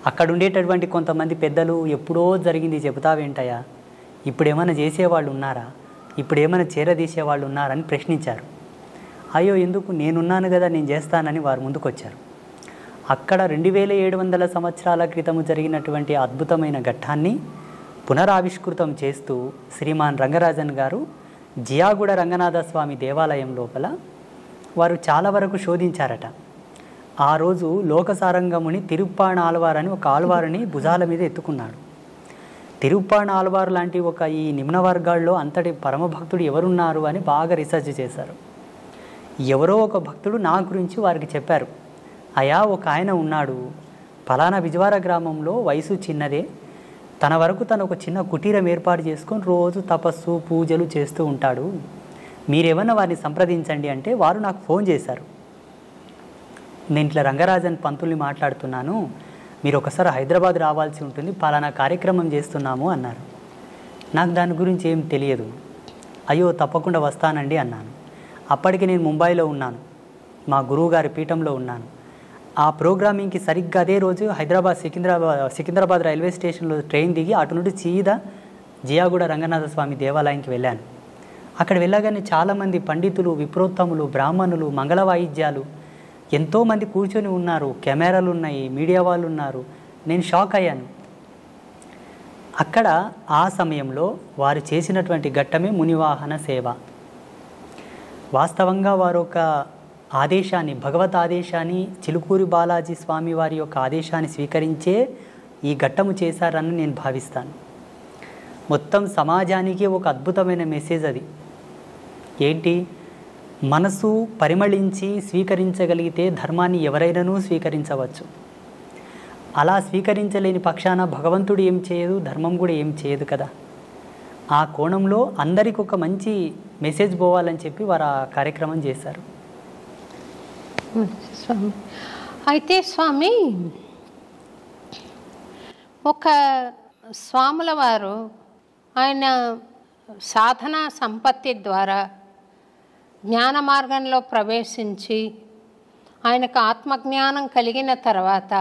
[SPEAKER 2] అక్కడ ఉండేటటువంటి కొంతమంది పెద్దలు ఎప్పుడో జరిగింది చెబుతావేంటయా, ఇప్పుడు ఏమైనా చేసేవాళ్ళు ఉన్నారా, ఇప్పుడు ఏమైనా చేరదీసేవాళ్ళు ఉన్నారని ప్రశ్నించారు. అయ్యో ఎందుకు, నేనున్నాను కదా, నేను చేస్తానని వారు ముందుకొచ్చారు. అక్కడ 2700 సంవత్సరాల క్రితము జరిగినటువంటి అద్భుతమైన ఘట్టాన్ని పునరావిష్కృతం చేస్తూ శ్రీమాన్ రంగరాజన్ గారు జియాగూడ రంగనాథ స్వామి దేవాలయం లోపల వారు చాలా వరకు శోధించారట. ఆ రోజు లోకసారంగముని తిరుప్పాణ ఆల్వార్ అని ఒక ఆల్వారుని భుజాల మీద ఎత్తుకున్నాడు. తిరుప్పాణ ఆల్వార్ లాంటి ఒక ఈ నిమ్న వర్గాల్లో అంతటి పరమభక్తుడు ఎవరున్నారు అని బాగా రీసెర్చ్ చేశారు. ఎవరో ఒక భక్తుడు నా గురించి వారికి చెప్పారు, అయా ఒక ఆయన ఉన్నాడు, ఫలానా బిజవార గ్రామంలో, వయసు చిన్నదే, తన వరకు తను ఒక చిన్న కుటీరం ఏర్పాటు చేసుకొని రోజు తపస్సు పూజలు చేస్తూ ఉంటాడు, మీరేమన్నా వారిని సంప్రదించండి అంటే వారు నాకు ఫోన్ చేశారు. నేను ఇట్లా రంగరాజన్ పంతుల్ని మాట్లాడుతున్నాను, మీరు ఒకసారి హైదరాబాద్ రావాల్సి ఉంటుంది, పలానా కార్యక్రమం చేస్తున్నాము అన్నారు. నాకు దాని గురించి ఏం తెలియదు. అయ్యో తప్పకుండా వస్తానండి అన్నాను. అప్పటికి నేను ముంబైలో ఉన్నాను, మా గురువుగారి పీఠంలో ఉన్నాను. ఆ ప్రోగ్రామింగ్కి సరిగ్గా అదే రోజు సికింద్రాబాద్ రైల్వే స్టేషన్లో ట్రైన్ దిగి అటు నుండి సీదా జియాగూడ రంగనాథ స్వామి దేవాలయానికి వెళ్ళాను. అక్కడ వెళ్ళగానే చాలామంది పండితులు, విప్రోత్తములు, బ్రాహ్మణులు, మంగళ వాయిద్యాలు ఎంతోమంది కూర్చొని ఉన్నారు, కెమెరాలు ఉన్నాయి, మీడియా వాళ్ళు ఉన్నారు. నేను షాక్ అయ్యాను. అక్కడ ఆ సమయంలో వారు చేసినటువంటి ఘట్టమే మునివాహన సేవ. వాస్తవంగా వారు ఒక ఆదేశాన్ని, భగవత్ ఆదేశాన్ని, చిలుకూరి బాలాజీ స్వామి వారి యొక్క ఆదేశాన్ని స్వీకరించే ఈ ఘట్టము చేశారని నేను భావిస్తాను. మొత్తం సమాజానికి ఒక అద్భుతమైన మెసేజ్ అది. ఏంటి, మనసు పరిమళించి స్వీకరించగలిగితే ధర్మాన్ని ఎవరైనానూ స్వీకరించవచ్చు. అలా స్వీకరించలేని పక్షాన భగవంతుడు ఏం చేయదు, ధర్మం కూడా ఏం చేయదు కదా. ఆ కోణంలో అందరికి ఒక మంచి మెసేజ్ పోవాలని చెప్పి వారు ఆ కార్యక్రమం చేశారు.
[SPEAKER 1] స్వామి, అయితే స్వామి, ఒక స్వాముల వారు ఆయన సాధన సంపత్తి ద్వారా జ్ఞాన మార్గంలో ప్రవేశించి ఆయనకు ఆత్మజ్ఞానం కలిగిన తర్వాత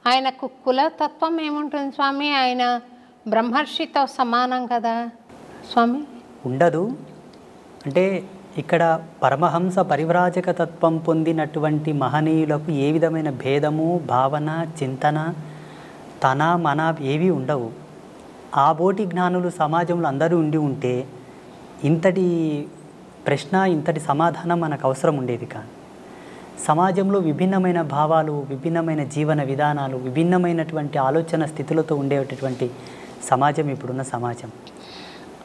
[SPEAKER 1] ఆయనకు కులతత్వం ఏముంటుంది స్వామి? ఆయన బ్రహ్మర్షితో సమానం కదా స్వామి?
[SPEAKER 2] ఉండదు. అంటే ఇక్కడ పరమహంస పరివ్రాజక తత్వం పొందినటువంటి మహనీయులకు ఏ విధమైన భేదము, భావన, చింతన, తన మన ఏవి ఉండవు. ఆ బోటి జ్ఞానులు సమాజంలో అందరూ ఉండి ఉంటే ఇంతటి ప్రశ్న, ఇంతటి సమాధానం మనకు అవసరం ఉండేది కాదు. సమాజంలో విభిన్నమైన భావాలు, విభిన్నమైన జీవన విధానాలు, విభిన్నమైనటువంటి ఆలోచన స్థితులతో ఉండేటటువంటి సమాజం ఇప్పుడున్న సమాజం.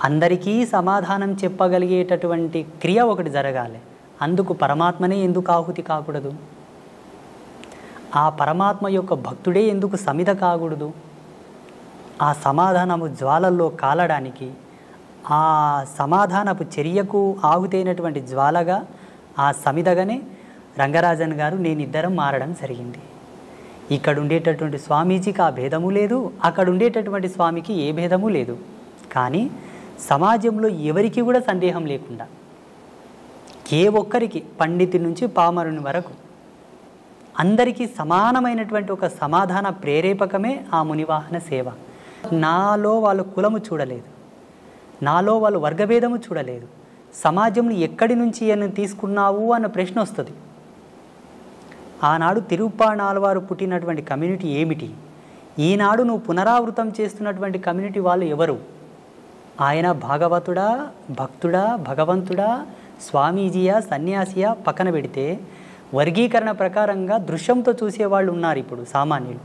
[SPEAKER 2] అందరికీ సమాధానం చెప్పగలిగేటటువంటి క్రియ ఒకటి జరగాలి. అందుకు పరమాత్మనే ఎందుకు ఆహుతి కాకూడదు? ఆ పరమాత్మ యొక్క భక్తుడే ఎందుకు సమిధ కాకూడదు? ఆ సమాధానము జ్వాలల్లో కాలడానికి, ఆ సమాధానపు చర్యకు ఆహుతైనటువంటి జ్వాలగా, ఆ సమిధగానే రంగరాజన్ గారు నేనిద్దరం మారడం జరిగింది. ఇక్కడ ఉండేటటువంటి స్వామీజీకి ఆ భేదము లేదు, అక్కడ ఉండేటటువంటి స్వామికి ఏ భేదము లేదు. కానీ సమాజంలో ఎవరికి కూడా సందేహం లేకుండా, ఏ ఒక్కరికి, పండితు నుంచి పామరుని వరకు అందరికీ సమానమైనటువంటి ఒక సమాధాన ప్రేరేపకమే ఆ మునివాహన సేవ. నాలో వాళ్ళు కులము చూడలేదు, నాలో వాళ్ళు వర్గభేదము చూడలేదు. సమాజంలో ఎక్కడి నుంచి అని తీసుకున్నావు అన్న ప్రశ్న వస్తుంది. ఆనాడు తిరుప్పాణాళ్వారు పుట్టినటువంటి కమ్యూనిటీ ఏమిటి? ఈనాడు నువ్వు పునరావృతం చేస్తున్నటువంటి కమ్యూనిటీ వాళ్ళు ఎవరు? ఆయన భాగవతుడా, భక్తుడా, భగవంతుడా, స్వామీజీయా, సన్యాసియా పక్కన పెడితే వర్గీకరణ ప్రకారంగా దృశ్యంతో చూసేవాళ్ళు ఉన్నారు ఇప్పుడు సామాన్యులు.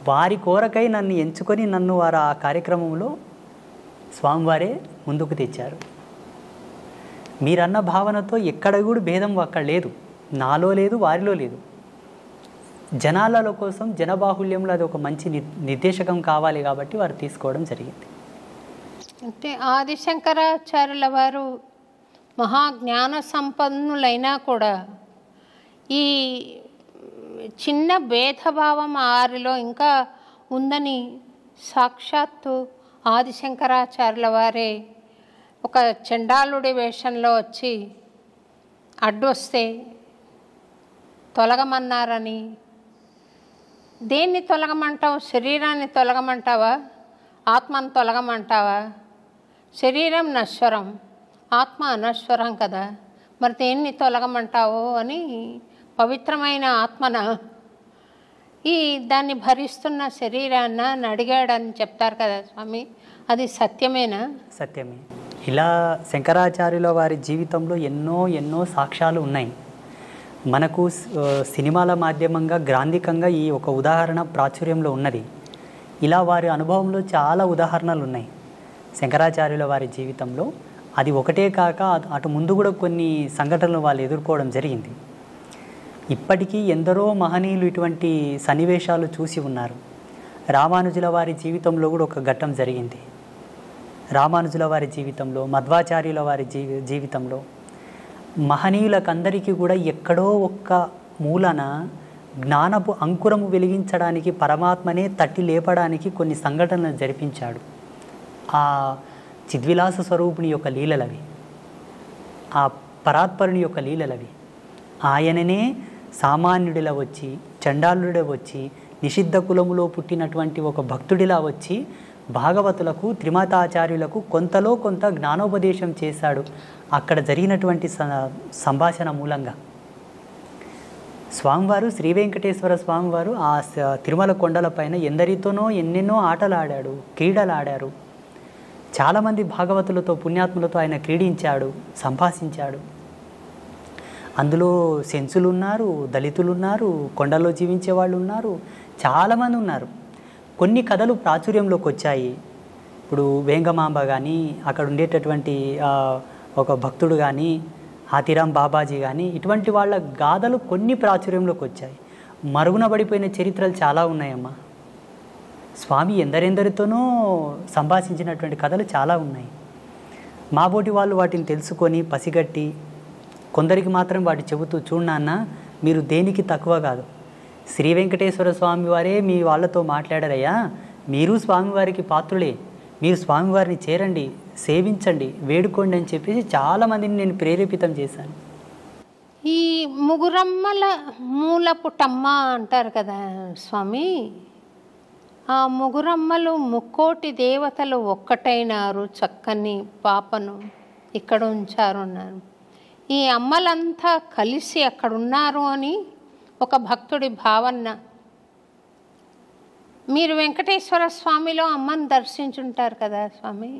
[SPEAKER 2] వారి కోరకై నన్ను ఎంచుకొని నన్ను వారు ఆ కార్యక్రమంలో స్వామివారే ముందుకు తెచ్చారు. మీరన్న భావనతో ఎక్కడ కూడా భేదం అక్కడ లేదు, నాలో లేదు, వారిలో లేదు. జనాల కోసం, జనబాహుల్యంలో అది ఒక మంచి నిర్దేశకం కావాలి కాబట్టి వారు తీసుకోవడం జరిగింది.
[SPEAKER 1] అంటే ఆదిశంకరాచార్యుల వారు మహాజ్ఞాన సంపన్నులైనా కూడా ఈ చిన్న భేదభావం ఆరిలో ఇంకా ఉందని సాక్షాత్తు ఆదిశంకరాచార్యుల వారే ఒక చండాలుడి వేషంలో వచ్చి అడ్డొస్తే తొలగమన్నారని. దేన్ని తొలగమంటావు? శరీరాన్ని తొలగమంటావా? ఆత్మను తొలగమంటావా? శరీరం నశ్వరం, ఆత్మ అనశ్వరం కదా, మరి దేన్ని తొలగమంటావు అని పవిత్రమైన ఆత్మన ఈ దాన్ని భరిస్తున్న శరీరాన్ని అడిగాడని చెప్తారు కదా స్వామి, అది సత్యమేనా?
[SPEAKER 2] సత్యమే. ఇలా శంకరాచార్యుల వారి జీవితంలో ఎన్నో ఎన్నో సాక్ష్యాలు ఉన్నాయి. మనకు సినిమాల మాధ్యమంగా గ్రాంధికంగా ఈ ఒక ఉదాహరణ ప్రాచుర్యంలో ఉన్నది. ఇలా వారి అనుభవంలో చాలా ఉదాహరణలు ఉన్నాయి శంకరాచార్యుల వారి జీవితంలో. అది ఒకటే కాక అటు ముందు కూడా కొన్ని సంఘటనలు వాళ్ళు ఎదుర్కోవడం జరిగింది. ఇప్పటికీ ఎందరో మహనీయులు ఇటువంటి సన్నివేశాలు చూసి ఉన్నారు. రామానుజుల వారి జీవితంలో కూడా ఒక ఘట్టం జరిగింది. రామానుజుల వారి జీవితంలో, మధ్వాచార్యుల వారి జీవితంలో మహనీయులకందరికీ కూడా ఎక్కడో ఒక్క మూలన జ్ఞానపు అంకురము వెలిగించడానికి, పరమాత్మనే తట్టి లేపడానికి కొన్ని సంఘటనలు జరిపించాడు. ఆ చిద్విలాస స్వరూపుని యొక్క లీలలవి, ఆ పరాత్పరుని యొక్క లీలలవి. ఆయననే సామాన్యుడిలా వచ్చి, చండాలుడిలా వచ్చి, నిషిద్ధ కులములో పుట్టినటువంటి ఒక భక్తుడిలా వచ్చి భాగవతులకు, త్రిమతాచార్యులకు కొంతలో కొంత జ్ఞానోపదేశం చేశాడు. అక్కడ జరిగినటువంటి సంభాషణ మూలంగా స్వామివారు, శ్రీ వెంకటేశ్వర స్వామివారు ఆ తిరుమల కొండలపైన ఎందరితోనో ఎన్నెన్నో ఆటలు ఆడాడు, క్రీడలు ఆడారు. చాలామంది భాగవతులతో, పుణ్యాత్ములతో ఆయన క్రీడించాడు, సంభాషించాడు. అందులో సెన్సులు ఉన్నారు, దళితులు ఉన్నారు, కొండల్లో జీవించే వాళ్ళు ఉన్నారు, చాలామంది ఉన్నారు. కొన్ని కథలు ప్రాచుర్యంలోకి వచ్చాయి. ఇప్పుడు వేంగమాంబ కానీ, అక్కడ ఉండేటటువంటి ఒక భక్తుడు కానీ, హాతీరాం బాబాజీ కానీ, ఇటువంటి వాళ్ళ గాథలు కొన్ని ప్రాచుర్యంలోకి వచ్చాయి. మరుగున పడిపోయిన చరిత్రలు చాలా ఉన్నాయమ్మా. స్వామి ఎందరెందరితోనో సంభాషించినటువంటి కథలు చాలా ఉన్నాయి. మాబోటి వాళ్ళు వాటిని తెలుసుకొని పసిగట్టి కొందరికి మాత్రం వాటి చెబుతూ, చూడన్న మీరు దేనికి తక్కువ కాదు, శ్రీ వెంకటేశ్వర స్వామి వారే మీ వాళ్ళతో మాట్లాడారయ్యా, మీరు స్వామివారికి పాత్రులే, మీరు స్వామివారిని చేరండి, సేవించండి, వేడుకోండి అని చెప్పేసి చాలామందిని నేను ప్రేరేపితం చేశాను.
[SPEAKER 1] ఈ ముగురమ్మల మూలపుటమ్మ అంటారు కదా స్వామి, ఆ ముగురమ్మలు ముక్కోటి దేవతలు ఒక్కటైనారు, చక్కని పాపను ఇక్కడ ఉంచారున్నారు. ఈ అమ్మలంతా కలిసి అక్కడున్నారు అని ఒక భక్తుడి భావన. మీరు వెంకటేశ్వర స్వామిలో అమ్మను దర్శించుంటారు కదా స్వామి,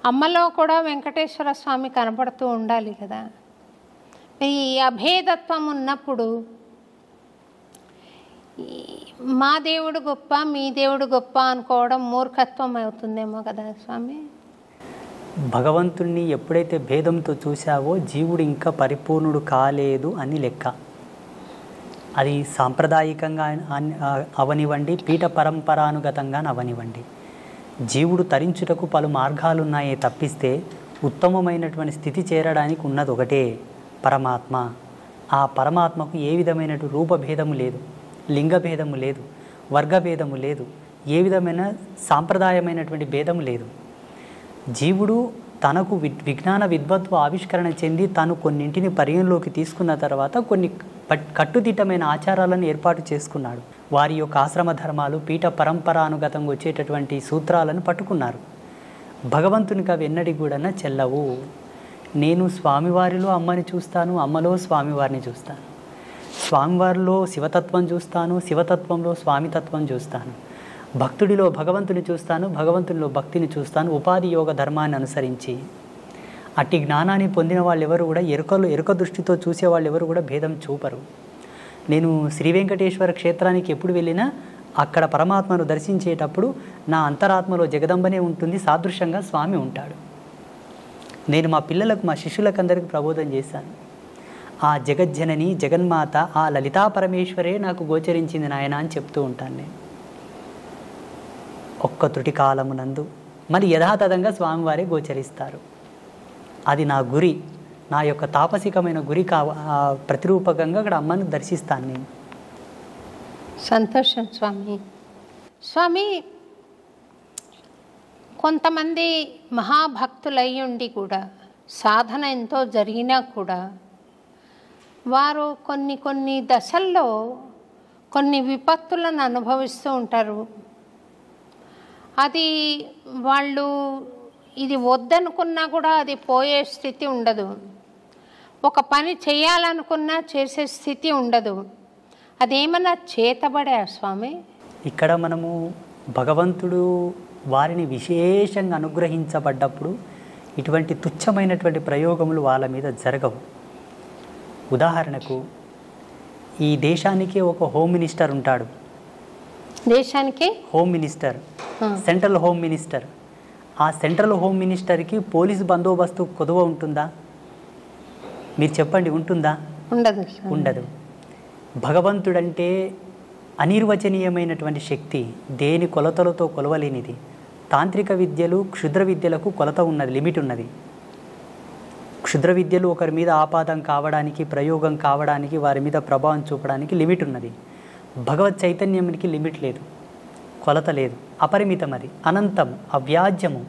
[SPEAKER 1] అమ్మలో కూడా వెంకటేశ్వర స్వామి కనపడుతూ ఉండాలి కదా. ఈ అభేదత్వం ఉన్నప్పుడు మా దేవుడు గొప్ప మీ దేవుడు గొప్ప అనుకోవడం మూర్ఖత్వం అవుతుందేమో కదా స్వామి.
[SPEAKER 2] భగవంతుణ్ణి ఎప్పుడైతే భేదంతో చూసావో జీవుడు ఇంకా పరిపూర్ణుడు కాలేదు అని లెక్క. అది సాంప్రదాయికంగా అవనివ్వండి, పీఠ పరంపరానుగతంగా అవనివ్వండి, జీవుడు తరించుటకు పలు మార్గాలున్నాయే తప్పిస్తే ఉత్తమమైనటువంటి స్థితి చేరడానికి ఉన్నది ఒకటే పరమాత్మ. ఆ పరమాత్మకు ఏ విధమైన రూపభేదము లేదు, లింగభేదము లేదు, వర్గభేదము లేదు, ఏ విధమైన సాంప్రదాయమైనటువంటి భేదము లేదు. జీవుడు తనకు విజ్ఞాన విద్వత్వ ఆవిష్కరణ చెంది తాను కొన్నింటిని పరిగణలోకి తీసుకున్న తర్వాత కొన్ని కట్టుదిట్టమైన ఆచారాలను ఏర్పాటు చేసుకున్నాడు. వారి యొక్క ఆశ్రమ ధర్మాలు, పీఠ పరంపరానుగతంగా వచ్చేటటువంటి సూత్రాలను పట్టుకున్నారు. భగవంతునికి అవి ఎన్నడి కూడా చెల్లవు. నేను స్వామివారిలో అమ్మని చూస్తాను, అమ్మలో స్వామివారిని చూస్తాను, స్వామివారిలో శివతత్వం చూస్తాను, శివతత్వంలో స్వామితత్వం చూస్తాను, భక్తుడిలో భగవంతుని చూస్తాను, భగవంతునిలో భక్తిని చూస్తాను, ఉపాధి యోగ ధర్మాన్ని అనుసరించి. అట్టి జ్ఞానాన్ని పొందిన వాళ్ళు ఎవరు కూడా ఎరుక దృష్టితో చూసేవాళ్ళు ఎవరు కూడా భేదం చూపరు. నేను శ్రీ వెంకటేశ్వర క్షేత్రానికి ఎప్పుడు వెళ్ళినా అక్కడ పరమాత్మను దర్శించేటప్పుడు నా అంతరాత్మలో జగదంబనే ఉంటుంది, సాదృశ్యంగా స్వామి ఉంటాడు. నేను మా పిల్లలకు, మా శిష్యులకు అందరికీ ప్రబోధం చేశాను. ఆ జగజ్జనని జగన్మాత ఆ లలితా పరమేశ్వరే నాకు గోచరించింది నాయన అని చెప్తూ ఉంటాను నేను. ఒక్క త్రుటి కాలమునందు మరి యథాతథంగా స్వామివారే గోచరిస్తారు. అది నా గురి, నా యొక్క తాపసికమైన గురి ప్రతిరూపకంగా అక్కడ అమ్మను దర్శిస్తాను నేను.
[SPEAKER 1] సంతోషం స్వామి. స్వామి, కొంతమంది మహాభక్తులయ్యి ఉండి కూడా సాధన ఎంతో జరిగినా కూడా వారు కొన్ని దశల్లో కొన్ని విపత్తులను అనుభవిస్తూ ఉంటారు. అది వాళ్ళు ఇది వద్దనుకున్నా కూడా అది పోయే స్థితి ఉండదు. ఒక పని చేయాలనుకున్నా చేసే స్థితి ఉండదు. అదేమన్నా చేతబడా స్వామి?
[SPEAKER 2] ఇక్కడ మనము భగవంతుడు వారిని విశేషంగా అనుగ్రహించబడ్డప్పుడు ఇటువంటి తుచ్చమైనటువంటి ప్రయోగములు వాళ్ళ మీద జరగవు. ఉదాహరణకు ఈ దేశానికి ఒక హోమ్ మినిస్టర్ ఉంటాడు.
[SPEAKER 1] దేశానికి
[SPEAKER 2] home minister, central home minister. ఆ సెంట్రల్ హోమ్ మినిస్టర్కి పోలీసు బందోబస్తు కొదువ ఉంటుందా? మీరు చెప్పండి, ఉంటుందా?
[SPEAKER 1] ఉండదు.
[SPEAKER 2] ఉండదు. భగవంతుడంటే అనిర్వచనీయమైనటువంటి శక్తి, దేని కొలతలతో కొలవలేనిది. తాంత్రిక విద్యలు, క్షుద్ర విద్యలకు కొలత ఉన్నది, లిమిట్ ఉన్నది. క్షుద్ర విద్యలు ఒకరి మీద ఆపాదం కావడానికి, ప్రయోగం కావడానికి, వారి మీద ప్రభావం చూపడానికి లిమిట్ ఉన్నది. భగవత్ చైతన్యానికి లిమిట్ లేదు, కొలత లేదు, అపరిమితం, అది అనంతం, అవ్యాజ్యము.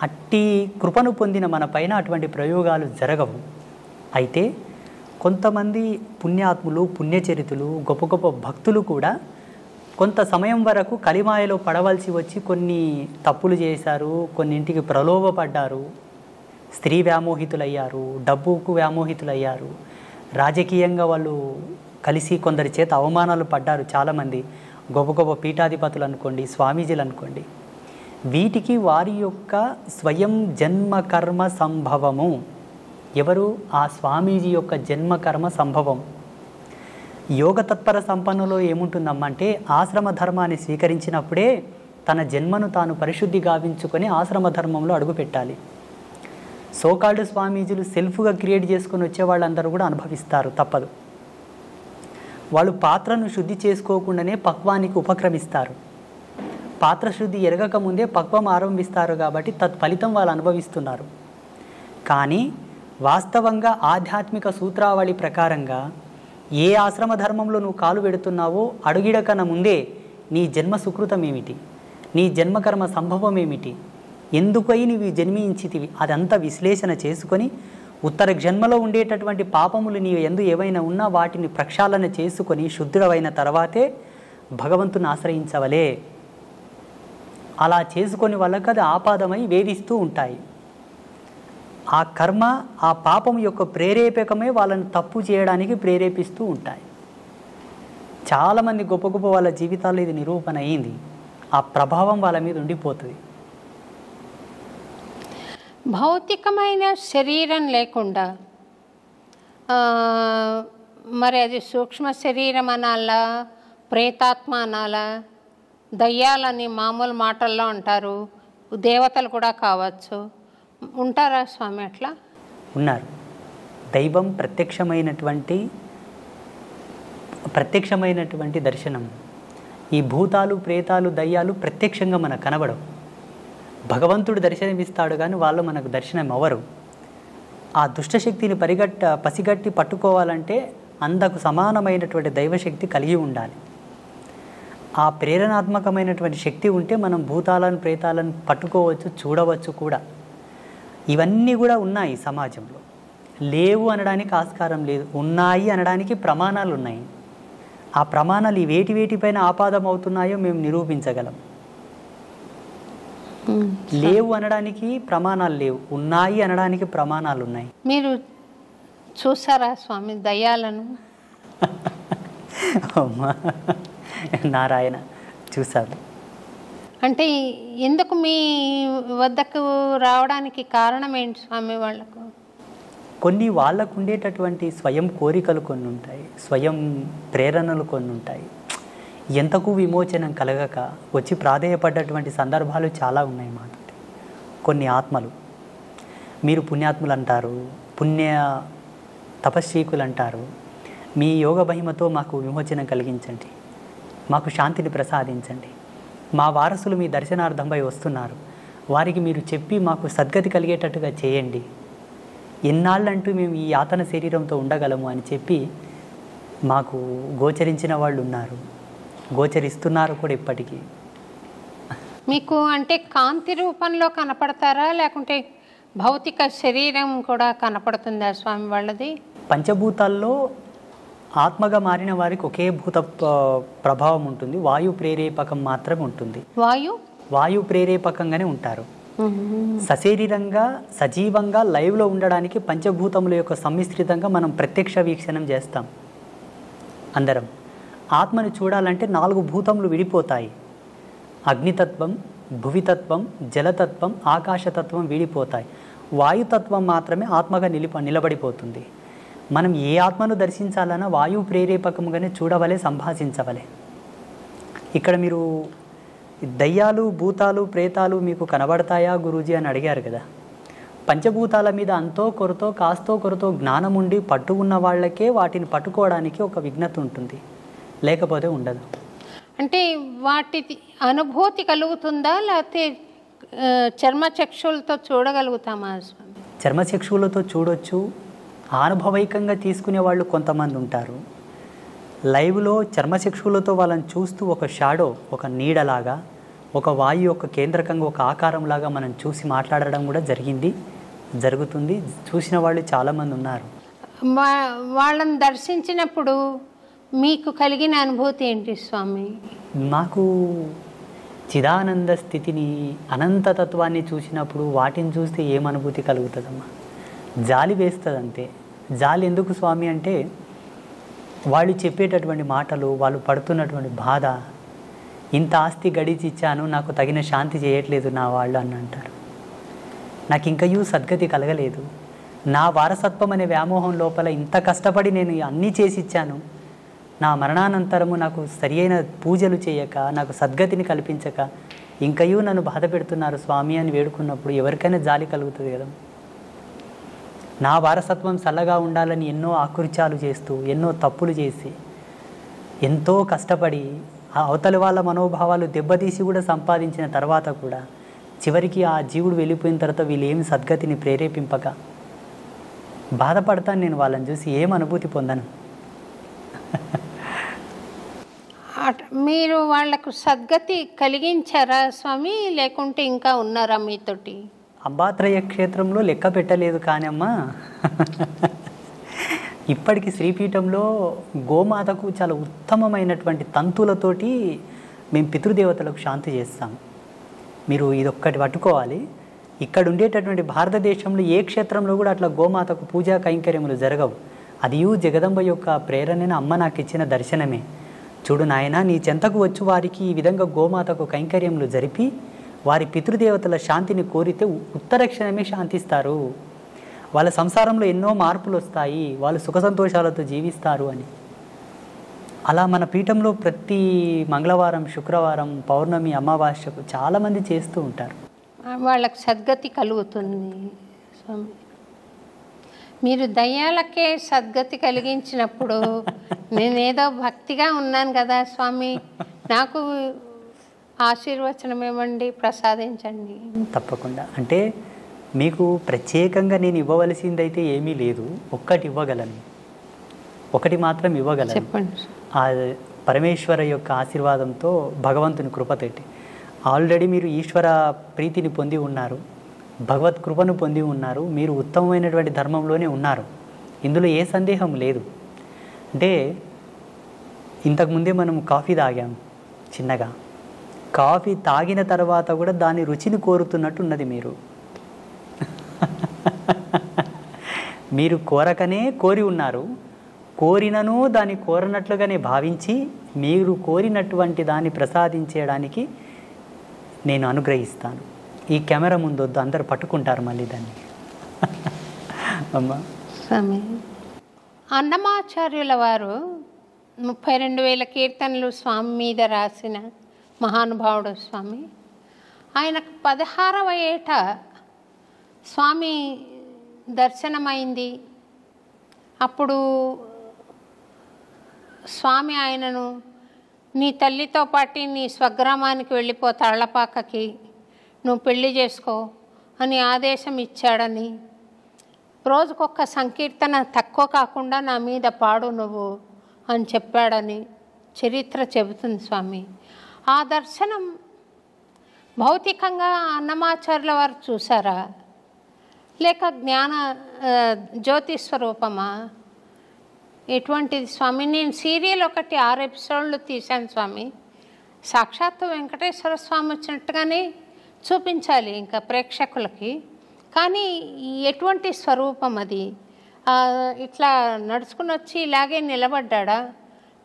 [SPEAKER 2] అట్టి కృపను పొందిన మన పైన అటువంటి ప్రయోగాలు జరగవు. అయితే కొంతమంది పుణ్యాత్ములు, పుణ్యచరితులు, గొప్ప గొప్ప భక్తులు కూడా కొంత సమయం వరకు కలిమాయలో పడవలసి వచ్చి కొన్ని తప్పులు చేశారు, కొన్నింటికి ప్రలోభపడ్డారు, స్త్రీ వ్యామోహితులయ్యారు, డబ్బుకు వ్యామోహితులయ్యారు, రాజకీయంగా వాళ్ళు కలిసి కొందరి చేత అవమానాలు పడ్డారు. చాలామంది గొప్ప గొప్ప పీఠాధిపతులు అనుకోండి, స్వామీజీలు అనుకోండి. వీటికి వారి యొక్క స్వయం జన్మకర్మ సంభవము. ఎవరు? ఆ స్వామీజీ యొక్క జన్మకర్మ సంభవం. యోగ తత్పర సంపన్నులో ఏముంటుందమ్మా అంటే, ఆశ్రమ ధర్మాన్ని స్వీకరించినప్పుడే తన జన్మను తాను పరిశుద్ధి గావించుకొని ఆశ్రమ ధర్మంలో అడుగుపెట్టాలి. సోకాల్డ్ స్వామీజీలు సెల్ఫ్గా క్రియేట్ చేసుకొని వచ్చే వాళ్ళందరూ కూడా అనుభవిస్తారు, తప్పదు. వాళ్ళు పాత్రను శుద్ధి చేసుకోకుండానే పక్వానికి ఉపక్రమిస్తారు. పాత్ర శుద్ధి ఎరగక ముందే పక్వం ఆరంభిస్తారు కాబట్టి తత్ఫలితం వాళ్ళు అనుభవిస్తున్నారు. కానీ వాస్తవంగా ఆధ్యాత్మిక సూత్రావళి ప్రకారంగా ఏ ఆశ్రమ ధర్మంలో నువ్వు కాలు పెడుతున్నావో అడుగిడకన ముందే నీ జన్మ సుకృతం ఏమిటి, నీ జన్మకర్మ సంభవం ఏమిటి, ఎందుకై నీవు జన్మించితివి, అదంతా విశ్లేషణ చేసుకొని ఉత్తర జన్మలో ఉండేటటువంటి పాపములు నీ ఎందు ఏవైనా ఉన్నా వాటిని ప్రక్షాళన చేసుకొని శుద్ధుడవైన తర్వాతే భగవంతుని ఆశ్రయించవలే. అలా చేసుకొని వాళ్ళకి అది ఆపాదమై వేధిస్తూ ఉంటాయి. ఆ కర్మ, ఆ పాపం యొక్క ప్రేరేపకమే వాళ్ళని తప్పు చేయడానికి ప్రేరేపిస్తూ ఉంటాయి. చాలామంది గొప్ప గొప్ప వాళ్ళ జీవితాల్లో ఇది నిరూపణ అయింది. ఆ ప్రభావం వాళ్ళ మీద ఉండిపోతుంది.
[SPEAKER 1] భౌతికమైన శరీరం లేకుండా మరి అది సూక్ష్మ శరీరం అనాలా, ప్రేతాత్మ అనాలా, దయ్యాలని మామూలు మాటల్లో అంటారు, దేవతలు కూడా కావచ్చు, ఉంటారా స్వామి అట్లా?
[SPEAKER 2] ఉన్నారు. దైవం ప్రత్యక్షమైనటువంటి దర్శనం. ఈ భూతాలు, ప్రేతాలు, దయ్యాలు ప్రత్యక్షంగా మనకు కనబడవు. భగవంతుడు దర్శనమిస్తాడు కానీ వాళ్ళు మనకు దర్శనం అవ్వరు. ఆ దుష్టశక్తిని పసిగట్టి పట్టుకోవాలంటే అందుకు సమానమైనటువంటి దైవశక్తి కలిగి ఉండాలి. ఆ ప్రేరణాత్మకమైనటువంటి శక్తి ఉంటే మనం భూతాలను, ప్రేతాలను పట్టుకోవచ్చు, చూడవచ్చు కూడా. ఇవన్నీ కూడా ఉన్నాయి సమాజంలో. లేవు అనడానికి ఆస్కారం లేదు, ఉన్నాయి అనడానికి ప్రమాణాలు ఉన్నాయి. ఆ ప్రమాణాలు వేటిపైన ఆపాదం అవుతున్నాయో మేము నిరూపించగలం. లేవు అనడానికి ప్రమాణాలు లేవు, ఉన్నాయి అనడానికి ప్రమాణాలు ఉన్నాయి.
[SPEAKER 1] మీరు చూసారా స్వామి దయ్యాలను?
[SPEAKER 2] నారాయణ చూశారు.
[SPEAKER 1] అంటే ఎందుకు మీ వద్దకు రావడానికి కారణం ఏంటి స్వామి? వాళ్ళకు
[SPEAKER 2] వాళ్ళకు ఉండేటటువంటి స్వయం కోరికలు కొన్ని ఉంటాయి, స్వయం ప్రేరణలు కొన్ని ఉంటాయి. ఎంతకు విమోచనం కలగక వచ్చి ప్రాధేయపడ్డటువంటి సందర్భాలు చాలా ఉన్నాయి మాట. కొన్ని ఆత్మలు, మీరు పుణ్యాత్ములు అంటారు, తపస్వీకులు అంటారు, మీ యోగ మహిమతో మాకు విమోచనం కలిగించండి, మాకు శాంతిని ప్రసాదించండి, మా వారసులు మీ దర్శనార్థంపై వస్తున్నారు, వారికి మీరు చెప్పి మాకు సద్గతి కలిగేటట్టుగా చేయండి, ఎన్నాళ్ళంటూ మేము ఈ యాతన శరీరంతో ఉండగలము అని చెప్పి మాకు గోచరించిన వాళ్ళు ఉన్నారు, గోచరిస్తున్నారు కూడా ఇప్పటికీ.
[SPEAKER 1] మీకు అంటే కాంతి రూపంలో కనపడతారా, లేకుంటే భౌతిక శరీరం కూడా కనపడుతుందా స్వామి వాళ్ళది?
[SPEAKER 2] పంచభూతాల్లో ఆత్మగా మారిన వారికి ఒకే భూత ప్రభావం ఉంటుంది, వాయు ప్రేరేపకం మాత్రమే ఉంటుంది. వాయు ప్రేరేపకంగానే ఉంటారు. సశరీరంగా సజీవంగా లైవ్లో ఉండడానికి పంచభూతముల యొక్క సమ్మిశ్రితంగా మనం ప్రత్యక్ష వీక్షణం చేస్తాం అందరం. ఆత్మను చూడాలంటే 4 భూతములు విడిపోతాయి. అగ్నితత్వం, భువితత్వం, జలతత్వం, ఆకాశతత్వం విడిపోతాయి. వాయుతత్వం మాత్రమే ఆత్మగా నిలబడిపోతుంది. మనం ఏ ఆత్మను దర్శించాలన్నా వాయువు ప్రేరేపకంగానే చూడవలే, సంభాషించవలే. ఇక్కడ మీరు దయ్యాలు, భూతాలు, ప్రేతాలు మీకు కనబడతాయా గురూజీ అని అడిగారు కదా. పంచభూతాల మీద అంతో కొరతో కాస్తో కొరతో జ్ఞానం ఉండి పట్టు ఉన్న వాళ్ళకే వాటిని పట్టుకోవడానికి ఒక విఘ్నత ఉంటుంది, లేకపోతే ఉండదు.
[SPEAKER 1] అంటే వాటి అనుభూతి కలుగుతుందా, లేకపోతే చర్మచక్షులతో చూడగలుగుతామా?
[SPEAKER 2] చర్మచక్షులతో చూడొచ్చు, అనుభవైకంగా తీసుకునే వాళ్ళు కొంతమంది ఉంటారు. లైవ్లో చర్మచక్షులతో వాళ్ళని చూస్తూ ఒక షాడో, ఒక నీడలాగా, ఒక వాయు యొక్క కేంద్రకంగా ఒక ఆకారంలాగా మనం చూసి మాట్లాడడం కూడా జరుగుతుంది. చూసిన వాళ్ళు చాలామంది ఉన్నారు.
[SPEAKER 1] వాళ్ళని దర్శించినప్పుడు మీకు కలిగిన అనుభూతి ఏంటి స్వామి?
[SPEAKER 2] మాకు చిదానంద స్థితిని, అనంతతత్వాన్ని చూసినప్పుడు వాటిని చూస్తే ఏం అనుభూతి కలుగుతుందమ్మా? జాలి వేస్తుంది అంతే. జాలి ఎందుకు స్వామి అంటే వాళ్ళు చెప్పేటటువంటి మాటలు, వాళ్ళు పడుతున్నటువంటి బాధ, ఇంత ఆస్తి గడిచి ఇచ్చాను, నాకు తగిన శాంతి చేయట్లేదు నా వాళ్ళు అని అంటారు. నాకు ఇంకయూ సద్గతి కలగలేదు, నా వారసత్వం అనే వ్యామోహం లోపల ఇంత కష్టపడి నేను అన్నీ చేసి ఇచ్చాను, నా మరణానంతరము నాకు సరి అయిన పూజలు చేయక, నాకు సద్గతిని కల్పించక ఇంకయూ నన్ను బాధ పెడుతున్నారు స్వామి అని వేడుకున్నప్పుడు ఎవరికైనా జాలి కలుగుతుంది కదా. నా వారసత్వం చల్లగా ఉండాలని ఎన్నో ఆకృత్యాలు చేస్తూ, ఎన్నో తప్పులు చేసి, ఎంతో కష్టపడి అవతలి వాళ్ళ మనోభావాలు దెబ్బతీసి కూడా సంపాదించిన తర్వాత కూడా చివరికి ఆ జీవుడు వెళ్ళిపోయిన తర్వాత వీళ్ళు ఏమి సద్గతిని ప్రేరేపింపక బాధపడతాను నేను. వాళ్ళని చూసి ఏం అనుభూతి పొందను.
[SPEAKER 1] మీరు వాళ్లకు సద్గతి కలిగించారా స్వామి, లేకుంటే ఇంకా ఉన్నారా మీతోటి?
[SPEAKER 2] అంబాత్రయ క్షేత్రంలో లెక్క పెట్టలేదు కానీ అమ్మా, ఇప్పటికి శ్రీపీఠంలో గోమాతకు చాలా ఉత్తమమైనటువంటి తంతులతోటి మేము పితృదేవతలకు శాంతి చేస్తాం. మీరు ఇదొక్కటి పట్టుకోవాలి. ఇక్కడ ఉండేటటువంటి భారతదేశంలో ఏ క్షేత్రంలో కూడా అట్లా గోమాతకు పూజా కైంకర్యములు జరగవు. అది జగదంబ యొక్క ప్రేరణని అమ్మ నాకు ఇచ్చిన దర్శనమే. చూడు నాయన, నీ చెంతకు వచ్చి వారికి ఈ విధంగా గోమాతకు కైంకర్యములు జరిపి వారి పితృదేవతల శాంతిని కోరితే ఉత్తరక్షణమే శాంతిస్తారు, వాళ్ళ సంసారంలో ఎన్నో మార్పులు వస్తాయి, వాళ్ళు సుఖ సంతోషాలతో జీవిస్తారు అని. అలా మన పీఠంలో ప్రతి మంగళవారం, శుక్రవారం, పౌర్ణమి, అమావాస్యకు చాలామంది చేస్తూ ఉంటారు.
[SPEAKER 1] వాళ్ళకి సద్గతి కలుగుతుంది స్వామి. మీరు దయ్యాలకే సద్గతి కలిగించినప్పుడు నేనేదో భక్తిగా ఉన్నాను కదా స్వామి, నాకు ఆశీర్వచనం ఇవ్వండి, ప్రసాదించండి.
[SPEAKER 2] తప్పకుండా. అంటే మీకు ప్రత్యేకంగా నేను ఇవ్వవలసిందైతే ఏమీ లేదు, ఒక్కటి ఇవ్వగలను, ఒకటి మాత్రం ఇవ్వగలను.
[SPEAKER 1] చెప్పండి.
[SPEAKER 2] ఆ పరమేశ్వర యొక్క ఆశీర్వాదంతో, భగవంతుని కృపతోటి ఆల్రెడీ మీరు ఈశ్వర ప్రీతిని పొంది ఉన్నారు, భగవత్ కృపను పొంది ఉన్నారు, మీరు ఉత్తమమైనటువంటి ధర్మంలోనే ఉన్నారు, ఇందులో ఏ సందేహం లేదు. అంటే ఇంతకుముందే మనం కాఫీ తాగాం చిన్నగా, కాఫీ తాగిన తర్వాత కూడా దాని రుచిని కోరుతున్నట్టు ఉన్నది మీరు. మీరు కోరకనే కోరి ఉన్నారు, కోరినను దాన్ని కోరనట్లుగానే భావించి మీరు కోరినటువంటి దాన్ని ప్రసాదించడానికి నేను అనుగ్రహిస్తాను. ఈ కెమెరా ముందు వద్దు, అందరు పట్టుకుంటారు మళ్ళీ దాన్ని. అమ్మా
[SPEAKER 1] స్వామి, అన్నమాచార్యుల వారు 32,000 కీర్తనలు స్వామి మీద రాసిన మహానుభావుడు స్వామి. ఆయనకు 16వ ఏట స్వామి దర్శనమైంది. అప్పుడు స్వామి ఆయనను, నీ తల్లితో పాటు నీ స్వగ్రామానికి వెళ్ళిపో, తాళ్లపాకకి, నువ్వు పెళ్లి చేసుకో అని ఆదేశం ఇచ్చాడని, రోజుకొక సంకీర్తన తక్కువ కాకుండా నా మీద పాడు నువ్వు అని చెప్పాడని చరిత్ర చెబుతుంది స్వామి. ఆ దర్శనం భౌతికంగా అన్నమాచార్యుల వారు చూసారా, లేక జ్ఞాన జ్యోతి స్వరూపమా, ఎటువంటిది స్వామి? నేను సీరియల్ ఒకటి 6 ఎపిసోడ్లు తీశాను స్వామి. సాక్షాత్తు వెంకటేశ్వర స్వామి వచ్చినట్టుగానే చూపించాలి ఇంకా ప్రేక్షకులకి, కానీ ఎటువంటి స్వరూపం అది? ఇట్లా నడుచుకుని వచ్చి ఇలాగే నిలబడ్డా,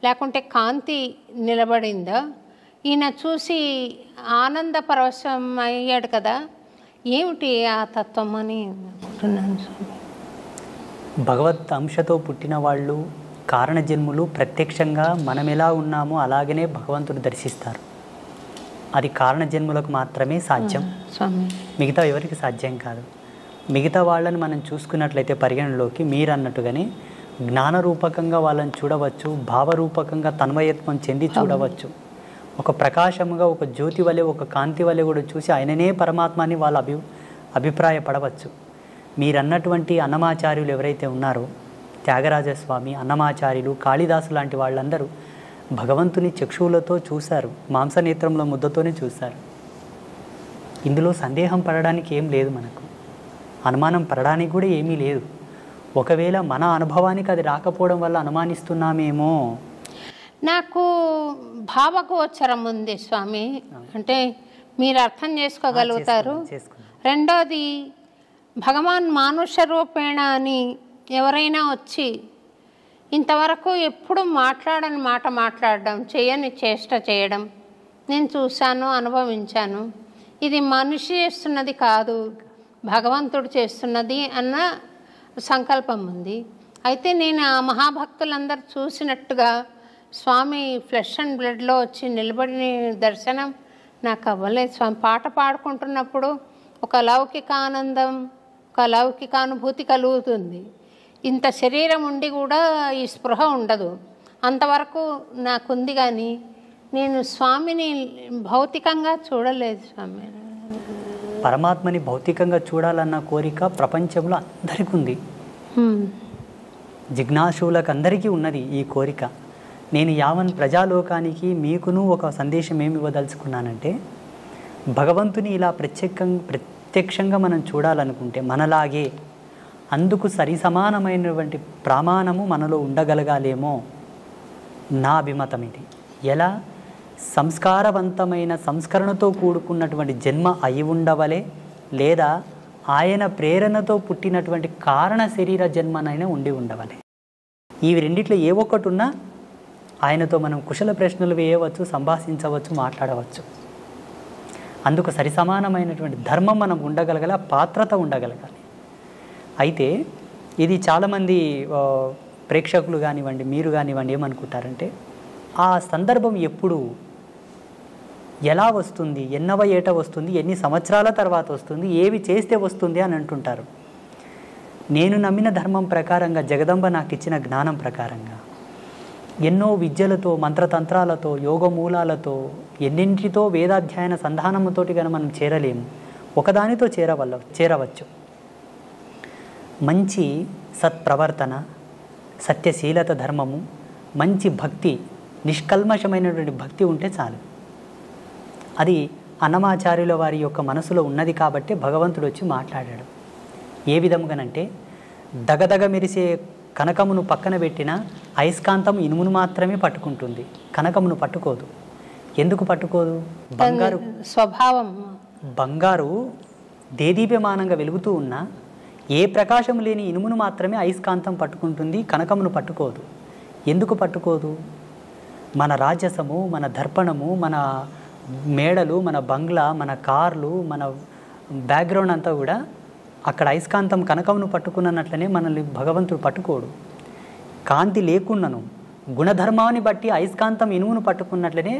[SPEAKER 1] లేకుంటే కాంతి నిలబడిందా? ఈయన చూసి ఆనంద పరవశం అయ్యాడు కదా, ఏమిటి ఆ తత్వం అని అనుకుంటున్నాను స్వామి.
[SPEAKER 2] భగవత్ అంశతో పుట్టిన వాళ్ళు, కారణజన్ములు ప్రత్యక్షంగా మనం ఎలా ఉన్నామో అలాగనే భగవంతుడు దర్శిస్తారు. అది కారణజన్ములకు మాత్రమే సాధ్యం
[SPEAKER 1] స్వామి,
[SPEAKER 2] మిగతా ఎవరికి సాధ్యం కాదు. మిగతా వాళ్ళని మనం చూసుకున్నట్లయితే పరిగణలోకి మీరు అన్నట్టుగానే జ్ఞానరూపకంగా వాళ్ళని చూడవచ్చు, భావరూపకంగా తన్మయత్వం చెంది చూడవచ్చు, ఒక ప్రకాశముగా, ఒక జ్యోతి వలె, ఒక కాంతి వలె కూడా చూసి ఆయననే పరమాత్మని వాళ్ళు అభిప్రాయపడవచ్చు. మీరన్నటువంటి అన్నమాచార్యులు ఎవరైతే ఉన్నారో, త్యాగరాజస్వామి, అన్నమాచార్యులు, కాళిదాసు లాంటి వాళ్ళందరూ భగవంతుని చక్షువులతో చూశారు, మాంసనేత్రంలో ముద్దతోనే చూశారు. ఇందులో సందేహం పడడానికి ఏం లేదు, మనకు అనుమానం పడడానికి కూడా ఏమీ లేదు. ఒకవేళ మన అనుభవానికి అది రాకపోవడం వల్ల అనుమానిస్తున్నామేమో.
[SPEAKER 1] నాకు భావగోచరం ఉంది స్వామి, అంటే మీరు అర్థం చేసుకోగలుగుతారు. రెండోది, భగవాన్ మానుష రూపేణ అని ఎవరైనా వచ్చి ఇంతవరకు ఎప్పుడు మాట్లాడని మాట మాట్లాడడం, చేయని చేష్ట చేయడం నేను చూశాను, అనుభవించాను. ఇది మనిషి చేస్తున్నది కాదు, భగవంతుడు చేస్తున్నది అన్న సంకల్పం ఉంది. అయితే నేను ఆ మహాభక్తులందరూ చూసినట్టుగా స్వామి ఫ్లెష్ అండ్ బ్లడ్లో వచ్చి నిలబడిన దర్శనం నాకు అవ్వలేదు స్వామి. పాట పాడుకుంటున్నప్పుడు ఒక లౌకిక ఆనందం, ఒక లౌకిక అనుభూతి కలుగుతుంది. ఇంత శరీరం ఉండి కూడా ఈ స్పృహ ఉండదు. అంతవరకు నాకుంది, కానీ నేను స్వామిని భౌతికంగా చూడలేదు స్వామి.
[SPEAKER 2] పరమాత్మని భౌతికంగా చూడాలన్న కోరిక ప్రపంచంలో అందరికీ ఉంది, జిజ్ఞాసులకు అందరికీ ఉన్నది ఈ కోరిక. నేను యావన్ ప్రజాలోకానికి మీకును ఒక సందేశం ఏమి ఇవ్వదలుచుకున్నానంటే, భగవంతుని ఇలా ప్రత్యక్షంగా మనం చూడాలనుకుంటే మనలాగే అందుకు సరిసమానమైనటువంటి ప్రమాణము మనలో ఉండగలగాలేమో నా అభిమతం ఇది. ఎలా? సంస్కారవంతమైన సంస్కరణతో కూడుకున్నటువంటి జన్మ అయి ఉండవలే, లేదా ఆయన ప్రేరణతో పుట్టినటువంటి కారణ శరీర జన్మనైనా ఉండి ఉండవలే. ఈ రెండిట్లో ఏ ఒక్కటి ఉన్నా ఆయనతో మనం కుశల ప్రశ్నలు వేయవచ్చు, సంభాషించవచ్చు, మాట్లాడవచ్చు. అందుకు సరిసమానమైనటువంటి ధర్మం మనం ఉండగలగాలి, పాత్రత ఉండగలగాలి. అయితే ఇది చాలామంది ప్రేక్షకులు కానివ్వండి, మీరు కానివ్వండి ఏమనుకుంటారంటే, ఆ సందర్భం ఎప్పుడు, ఎలా వస్తుంది, ఎన్నవ ఏట వస్తుంది, ఎన్ని సంవత్సరాల తర్వాత వస్తుంది, ఏవి చేస్తే వస్తుంది అని అంటుంటారు. నేను నమ్మిన ధర్మం ప్రకారంగా, జగదంబ నాకు ఇచ్చిన జ్ఞానం ప్రకారంగా, ఎన్నో విద్యలతో, మంత్రతంత్రాలతో, యోగమూలాలతో, ఎన్నింటితో వేదాధ్యయన సంధానముతోటి కనుక మనం చేరలేము, ఒకదానితో చేరవచ్చు. మంచి సత్ప్రవర్తన, సత్యశీలత ధర్మము, మంచి భక్తి, నిష్కల్మషమైనటువంటి భక్తి ఉంటే చాలు. అది అన్నమాచార్యుల వారి యొక్క మనసులో ఉన్నది కాబట్టి భగవంతుడు వచ్చి మాట్లాడాడు. ఏ విధముగానంటే, దగదగ మెరిసే కనకమును పక్కన పెట్టిన అయస్కాంతం ఇనుమును మాత్రమే పట్టుకుంటుంది, కనకమును పట్టుకోదు. ఎందుకు పట్టుకోదు? బంగారు
[SPEAKER 1] స్వభావం.
[SPEAKER 2] బంగారు దేదీప్యమానంగా వెలుగుతూ ఉన్న ఏ ప్రకాశం లేని ఇనుమును మాత్రమే అయస్కాంతం పట్టుకుంటుంది, కనకమును పట్టుకోదు. ఎందుకు పట్టుకోదు? మన రాజసము, మన దర్పణము, మన మేడలు, మన బంగ్లా, మన కార్లు, మన బ్యాక్గ్రౌండ్ అంతా కూడా అక్కడ అయస్కాంతం కనకమును పట్టుకున్నట్లనే మనల్ని భగవంతుడు పట్టుకోడు. కాంతి లేకున్నను గుణధర్మాన్ని బట్టి అయస్కాంతం ఇనుమును పట్టుకున్నట్లనే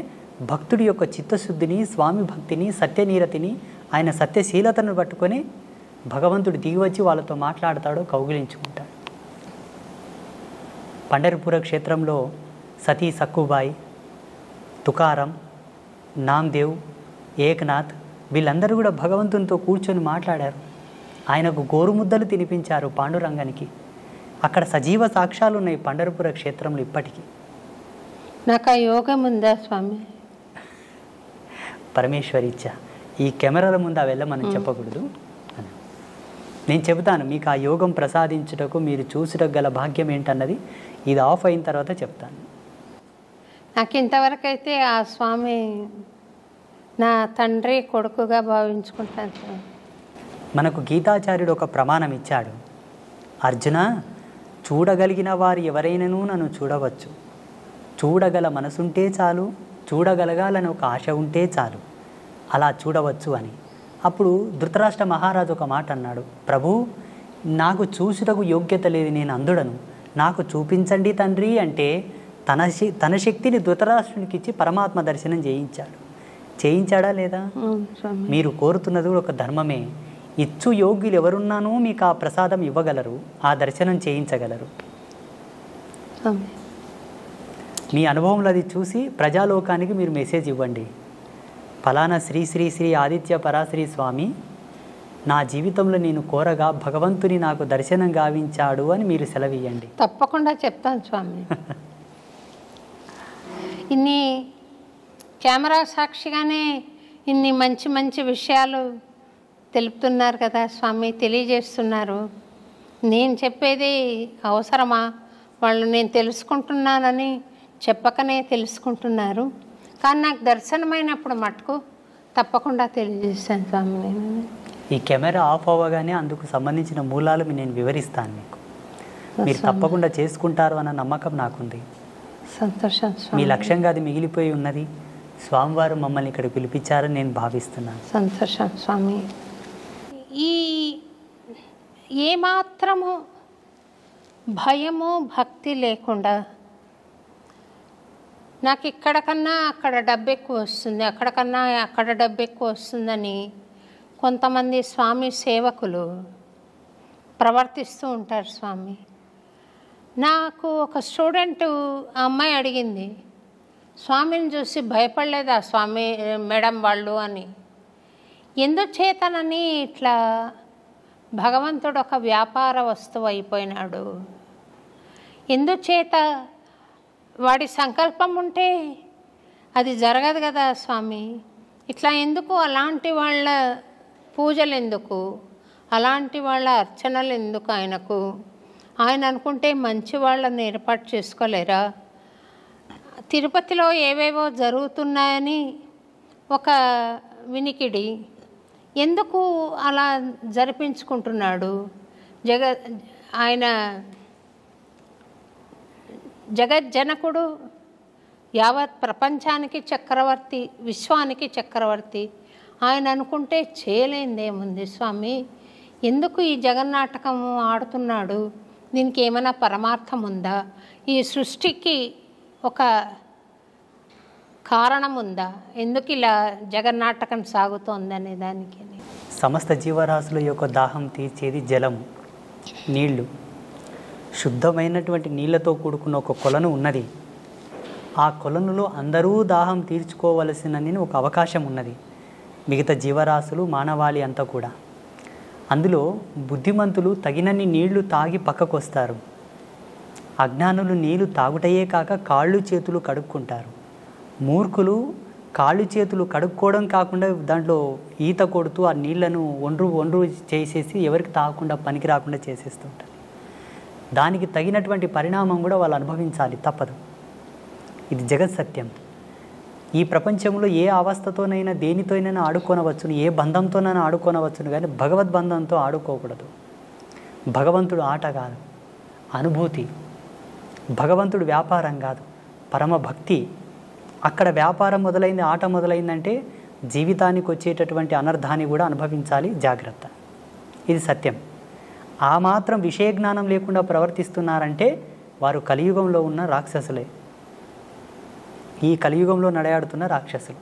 [SPEAKER 2] భక్తుడి యొక్క చిత్తశుద్ధిని, స్వామి భక్తిని, సత్యనీరతిని, ఆయన సత్యశీలతను పట్టుకొని భగవంతుడు దిగివచ్చి వాళ్ళతో మాట్లాడతాడు, కౌగిలించుకుంటాడు. పండరిపుర క్షేత్రంలో సతీ సక్కుబాయి, తుకారం, నామ్దేవ్, ఏక్నాథ్ వీళ్ళందరూ కూడా భగవంతునితో కూర్చొని మాట్లాడారు. ఆయనకు గోరుముద్దలు తినిపించారు పాండురంగానికి. అక్కడ సజీవ సాక్ష్యాలు ఉన్నాయి పండరిపుర క్షేత్రంలో ఇప్పటికీ.
[SPEAKER 1] నాకు ఆ యోగం ఉందా స్వామి?
[SPEAKER 2] పరమేశ్వరి ఇచ్చా. ఈ కెమెరాల ముందు అವೆಲ್ಲ మనం చెప్పకూడదు. నేను చెబుతాను మీకు ఆ యోగం ప్రసాదించుటకు మీరు చూసుటకు గల భాగ్యం ఏంటన్నది ఇది ఆఫ్ అయిన తర్వాత చెప్తాను.
[SPEAKER 1] నాకు ఇంతవరకు అయితే ఆ స్వామి నా తండ్రి కొడుకుగా భావించుకుంటాను స్వామి.
[SPEAKER 2] మనకు గీతాచార్యుడు ఒక ప్రమాణం ఇచ్చాడు. అర్జున, చూడగలిగిన వారు ఎవరైనాను నన్ను చూడవచ్చు, చూడగల మనసుంటే చాలు, చూడగలగాలని ఒక ఆశ ఉంటే చాలు, అలా చూడవచ్చు అని. అప్పుడు ధృతరాష్ట్ర మహారాజు ఒక మాట అన్నాడు, ప్రభు నాకు చూసుటకు యోగ్యత లేదు, నేను అందుడను, నాకు చూపించండి తండ్రి అంటే తన శక్తిని ధృతరాష్ట్రునికి ఇచ్చి పరమాత్మ దర్శనం చేయించాడా లేదా? మీరు కోరుతున్నది ఒక ధర్మమే. ఇచ్చు యోగ్యులు ఎవరున్నానో మీకు ఆ ప్రసాదం ఇవ్వగలరు, ఆ దర్శనం చేయించగలరు. మీ అనుభవంలో అది చూసి ప్రజాలోకానికి మీరు మెసేజ్ ఇవ్వండి. ఫలానా శ్రీ శ్రీ శ్రీ ఆదిత్య పరాశ్రీ స్వామి నా జీవితంలో నేను కోరగా భగవంతుని నాకు దర్శనం గావించాడు అని మీరు సెలవియ్యండి.
[SPEAKER 1] తప్పకుండా చెప్తాను స్వామి. ఇన్ని కెమెరా సాక్షిగానే ఇన్ని మంచి మంచి విషయాలు తెలుపుతున్నారు కదా స్వామి, తెలియజేస్తున్నారు. నేను చెప్పేది అవసరమా? వాళ్ళు నేను తెలుసుకుంటున్నానని చెప్పకనే తెలుసుకుంటున్నారు. కానీ నాకు దర్శనమైనప్పుడు మటుకు తప్పకుండా తెలియజేస్తాను స్వామి. నేను
[SPEAKER 2] ఈ కెమెరా ఆఫ్ అవ్వగానే అందుకు సంబంధించిన మూలాలు నేను వివరిస్తాను మీకు. మీరు తప్పకుండా చేసుకుంటారు అన్న నమ్మకం నాకుంది.
[SPEAKER 1] సంతోషం స్వామి.
[SPEAKER 2] మీ లక్ష్యంగా అది మిగిలిపోయి ఉన్నది. స్వామివారు మమ్మల్ని ఇక్కడ పిలిపించారని నేను భావిస్తున్నాను.
[SPEAKER 1] సంతోషం స్వామి. ఈ ఏమాత్రము భయము భక్తి లేకుండా నాకు ఇక్కడ కన్నా అక్కడ డబ్బు ఎక్కువ వస్తుంది, అక్కడ కన్నా అక్కడ డబ్బు ఎక్కువ వస్తుందని కొంతమంది స్వామి సేవకులు ప్రవర్తిస్తూ ఉంటారు స్వామి. నాకు ఒక స్టూడెంట్ ఆ అమ్మాయి అడిగింది, స్వామిని చూసి భయపడలేదా స్వామి మేడం వాళ్ళు అని. ఎందుచేతనని ఇట్లా భగవంతుడు ఒక వ్యాపార వస్తువు అయిపోయినాడు? ఎందుచేత? వాడి సంకల్పం ఉంటే అది జరగదు కదా స్వామి. ఇట్లా ఎందుకు? అలాంటి వాళ్ళ పూజలు ఎందుకు? అలాంటి వాళ్ళ అర్చనలు ఎందుకు ఆయనకు? ఆయన అనుకుంటే మంచి వాళ్ళని ఏర్పాటు చేసుకోలేరా? తిరుపతిలో ఏవేవో జరుగుతున్నాయని ఒక వినికిడి, ఎందుకు అలా జరిపించుకుంటున్నాడు? ఆయన జగజ్జనకుడు, యావత్ ప్రపంచానికి చక్రవర్తి, విశ్వానికి చక్రవర్తి. ఆయన అనుకుంటే చేయలేనిదేముంది స్వామి, ఎందుకు ఈ జగన్నాటకం ఆడుతున్నాడు, దీనికి ఏమైనా పరమార్థం ఉందా, ఈ సృష్టికి ఒక కారణం ఉందా, ఎందుకు ఇలా జగన్నాటకం సాగుతోందనే దానికి.
[SPEAKER 2] సమస్త జీవరాశుల యొక్క దాహం తీర్చేది జలము, నీళ్లు. శుద్ధమైనటువంటి నీళ్లతో కూడుకున్న ఒక కొలను ఉన్నది. ఆ కొలనులో అందరూ దాహం తీర్చుకోవలసినని ఒక అవకాశం ఉన్నది. మిగతా జీవరాశులు, మానవాళి అంతా కూడా. అందులో బుద్ధిమంతులు తగినన్ని నీళ్లు తాగి పక్కకు వస్తారు. అజ్ఞానులు నీళ్లు తాగుటయే కాక కాళ్ళు చేతులు కడుక్కుంటారు. మూర్ఖులు కాళ్ళు చేతులు కడుక్కోవడం కాకుండా దాంట్లో ఈత కొడుతూ ఆ నీళ్లను ఒండ్రు చేసేసి ఎవరికి తాగకుండా పనికి రాకుండా చేసేస్తుంటారు. దానికి తగినటువంటి పరిణామం కూడా వాళ్ళు అనుభవించాలి, తప్పదు. ఇది జగత్ సత్యం. ఈ ప్రపంచంలో ఏ అవస్థతోనైనా దేనితోనైనా ఆడుకోనవచ్చును, ఏ బంధంతోనైనా ఆడుకోనవచ్చును, కానీ భగవద్బంధంతో ఆడుకోకూడదు. భగవంతుడు ఆట కాదు, అనుభూతి. భగవంతుడు వ్యాపారం కాదు, పరమ భక్తి. అక్కడ వ్యాపారం మొదలైంది, ఆట మొదలైందంటే జీవితానికి వచ్చేటటువంటి అనర్థాన్ని కూడా అనుభవించాలి. జాగ్రత్త, ఇది సత్యం. ఆ మాత్రం విషయ జ్ఞానం లేకుండా ప్రవర్తిస్తున్నారంటే వారు కలియుగంలో ఉన్న రాక్షసులే, ఈ కలియుగంలో నడయాడుతున్న రాక్షసులు.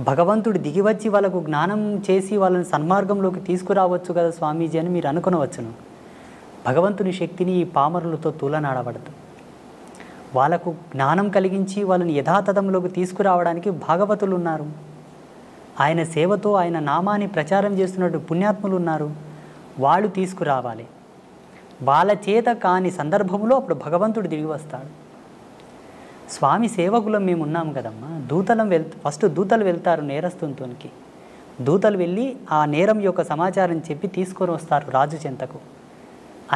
[SPEAKER 2] భగవంతుడు దిగివచ్చి వాళ్ళకు జ్ఞానం చేసి వాళ్ళని సన్మార్గంలోకి తీసుకురావచ్చు కదా స్వామీజీ అని మీరు అనుకునవచ్చును. భగవంతుని శక్తిని ఈ పామరులతో తూలనాడబడదు. వాళ్ళకు జ్ఞానం కలిగించి వాళ్ళని యథాతథంలోకి తీసుకురావడానికి భాగవతులు ఉన్నారు. ఆయన సేవతో ఆయన నామాన్ని ప్రచారం చేస్తున్నట్టు పుణ్యాత్ములు ఉన్నారు. వాళ్ళు తీసుకురావాలి. వాళ్ళ చేత కాని సందర్భంలో అప్పుడు భగవంతుడు దిగి వస్తాడు. స్వామి సేవకులం మేము ఉన్నాం కదమ్మా. ఫస్ట్ దూతలు వెళ్తారు నేరస్తునికి. దూతలు వెళ్ళి ఆ నేరం యొక్క సమాచారం చెప్పి తీసుకొని వస్తారు రాజు చెంతకు.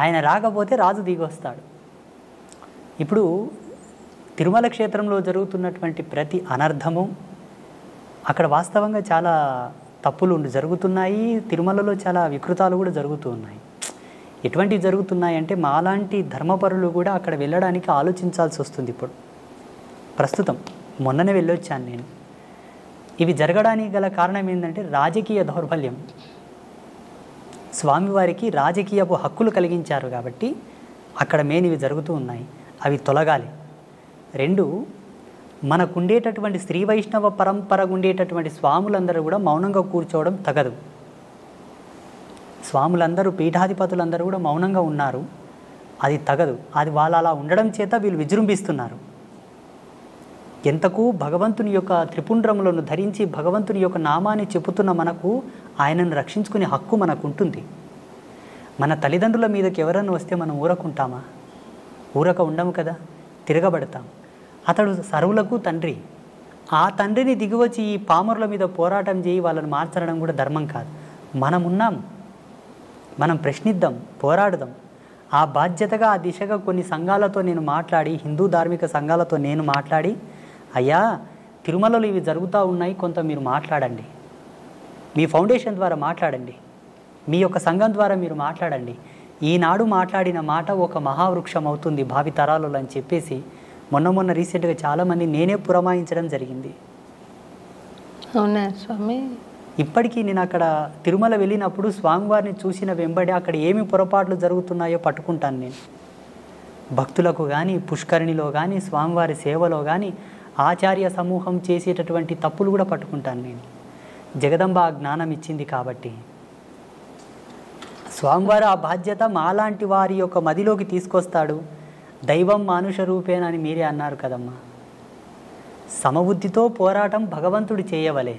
[SPEAKER 2] ఆయన రాకపోతే రాజు దిగి వస్తాడు. ఇప్పుడు తిరుమల క్షేత్రంలో జరుగుతున్నటువంటి ప్రతి అనర్థము, అక్కడ వాస్తవంగా చాలా తప్పులు జరుగుతున్నాయి. తిరుమలలో చాలా వికృతాలు కూడా జరుగుతూ ఉన్నాయి. ఎటువంటివి జరుగుతున్నాయి అంటే మాలాంటి ధర్మపరులు కూడా అక్కడ వెళ్ళడానికి ఆలోచించాల్సి వస్తుంది. ఇప్పుడు ప్రస్తుతం మొన్ననే వెళ్ళొచ్చాను నేను. ఇవి జరగడానికి గల కారణం ఏంటంటే రాజకీయ దౌర్బల్యం. స్వామివారికి రాజకీయపు హక్కులు కలిగించారు కాబట్టి అక్కడ ఇవి జరుగుతూ ఉన్నాయి. అవి తొలగాలి. 2, మనకుండేటటువంటి శ్రీ వైష్ణవ పరంపరకు ఉండేటటువంటి స్వాములందరూ కూడా మౌనంగా కూర్చోవడం తగదు. స్వాములందరూ, పీఠాధిపతులందరూ కూడా మౌనంగా ఉన్నారు. అది తగదు. అది వాళ్ళు అలా ఉండడం చేత వీళ్ళు విజృంభిస్తున్నారు. ఎంతకు భగవంతుని యొక్క త్రిపుండ్రములను ధరించి భగవంతుని యొక్క నామాన్ని చెప్పుతున్న మనకు ఆయనను రక్షించుకునే హక్కు మనకు ఉంటుంది. మన తల్లిదండ్రుల మీదకి ఎవరన్నా వస్తే మనం ఊరకుంటామా? ఊరక ఉండము కదా, తిరగబడతాం. అతడు సర్వులకు తండ్రి. ఆ తండ్రిని దిగివచ్చి ఈ పామరుల మీద పోరాటం చేయి వాళ్ళని మార్చడం కూడా ధర్మం కాదు. మనం ఉన్నాం, మనం ప్రశ్నిద్దాం, పోరాడదాం. ఆ బాధ్యతగా ఆ దిశగా కొన్ని సంఘాలతో నేను మాట్లాడి, హిందూ ధార్మిక సంఘాలతో నేను మాట్లాడి, అయ్యా తిరుమలలో ఇవి జరుగుతూ ఉన్నాయి, కొంత మీరు మాట్లాడండి, మీ ఫౌండేషన్ ద్వారా మాట్లాడండి, మీ యొక్క సంఘం ద్వారా మీరు మాట్లాడండి. ఈనాడు మాట్లాడిన మాట ఒక మహావృక్షం అవుతుంది భావితరాలలో అని చెప్పేసి మొన్న రీసెంట్గా చాలామంది నేనే పురమాయించడం జరిగింది.
[SPEAKER 1] అవునా స్వామి?
[SPEAKER 2] ఇప్పటికీ నేను అక్కడ తిరుమల వెళ్ళినప్పుడు స్వామివారిని చూసిన వెంబడి అక్కడ ఏమి పొరపాట్లు జరుగుతున్నాయో పట్టుకుంటాను నేను. భక్తులకు కానీ, పుష్కరిణిలో కానీ, స్వామివారి సేవలో కానీ ఆచార్య సమూహం చేసేటటువంటి తప్పులు కూడా పట్టుకుంటాను నేను. జగదంబ ఆ జ్ఞానం ఇచ్చింది కాబట్టి స్వామివారు ఆ బాధ్యత మాలాంటి వారి యొక్క మదిలోకి తీసుకొస్తాడు. దైవం మానుష రూపేణ అని మీరే అన్నారు కదమ్మా. సమబుద్ధితో పోరాటం భగవంతుడు చేయవలే.